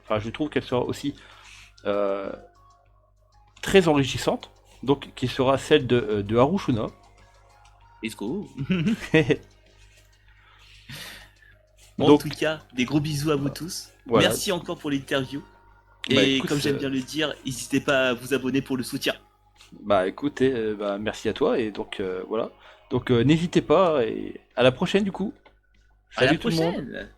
enfin, je trouve qu'elle sera aussi euh, très enrichissante. Donc, qui sera celle de Harushuna. Let's go. En tout Donc, cas, des gros bisous à vous tous. voilà. Merci encore pour l'interview. Bah Et écoute, comme j'aime bien le dire, n'hésitez pas à vous abonner pour le soutien. bah écoutez, bah, merci à toi et donc voilà. Donc n'hésitez pas et à la prochaine du coup. À la Salut tout le monde. prochaine!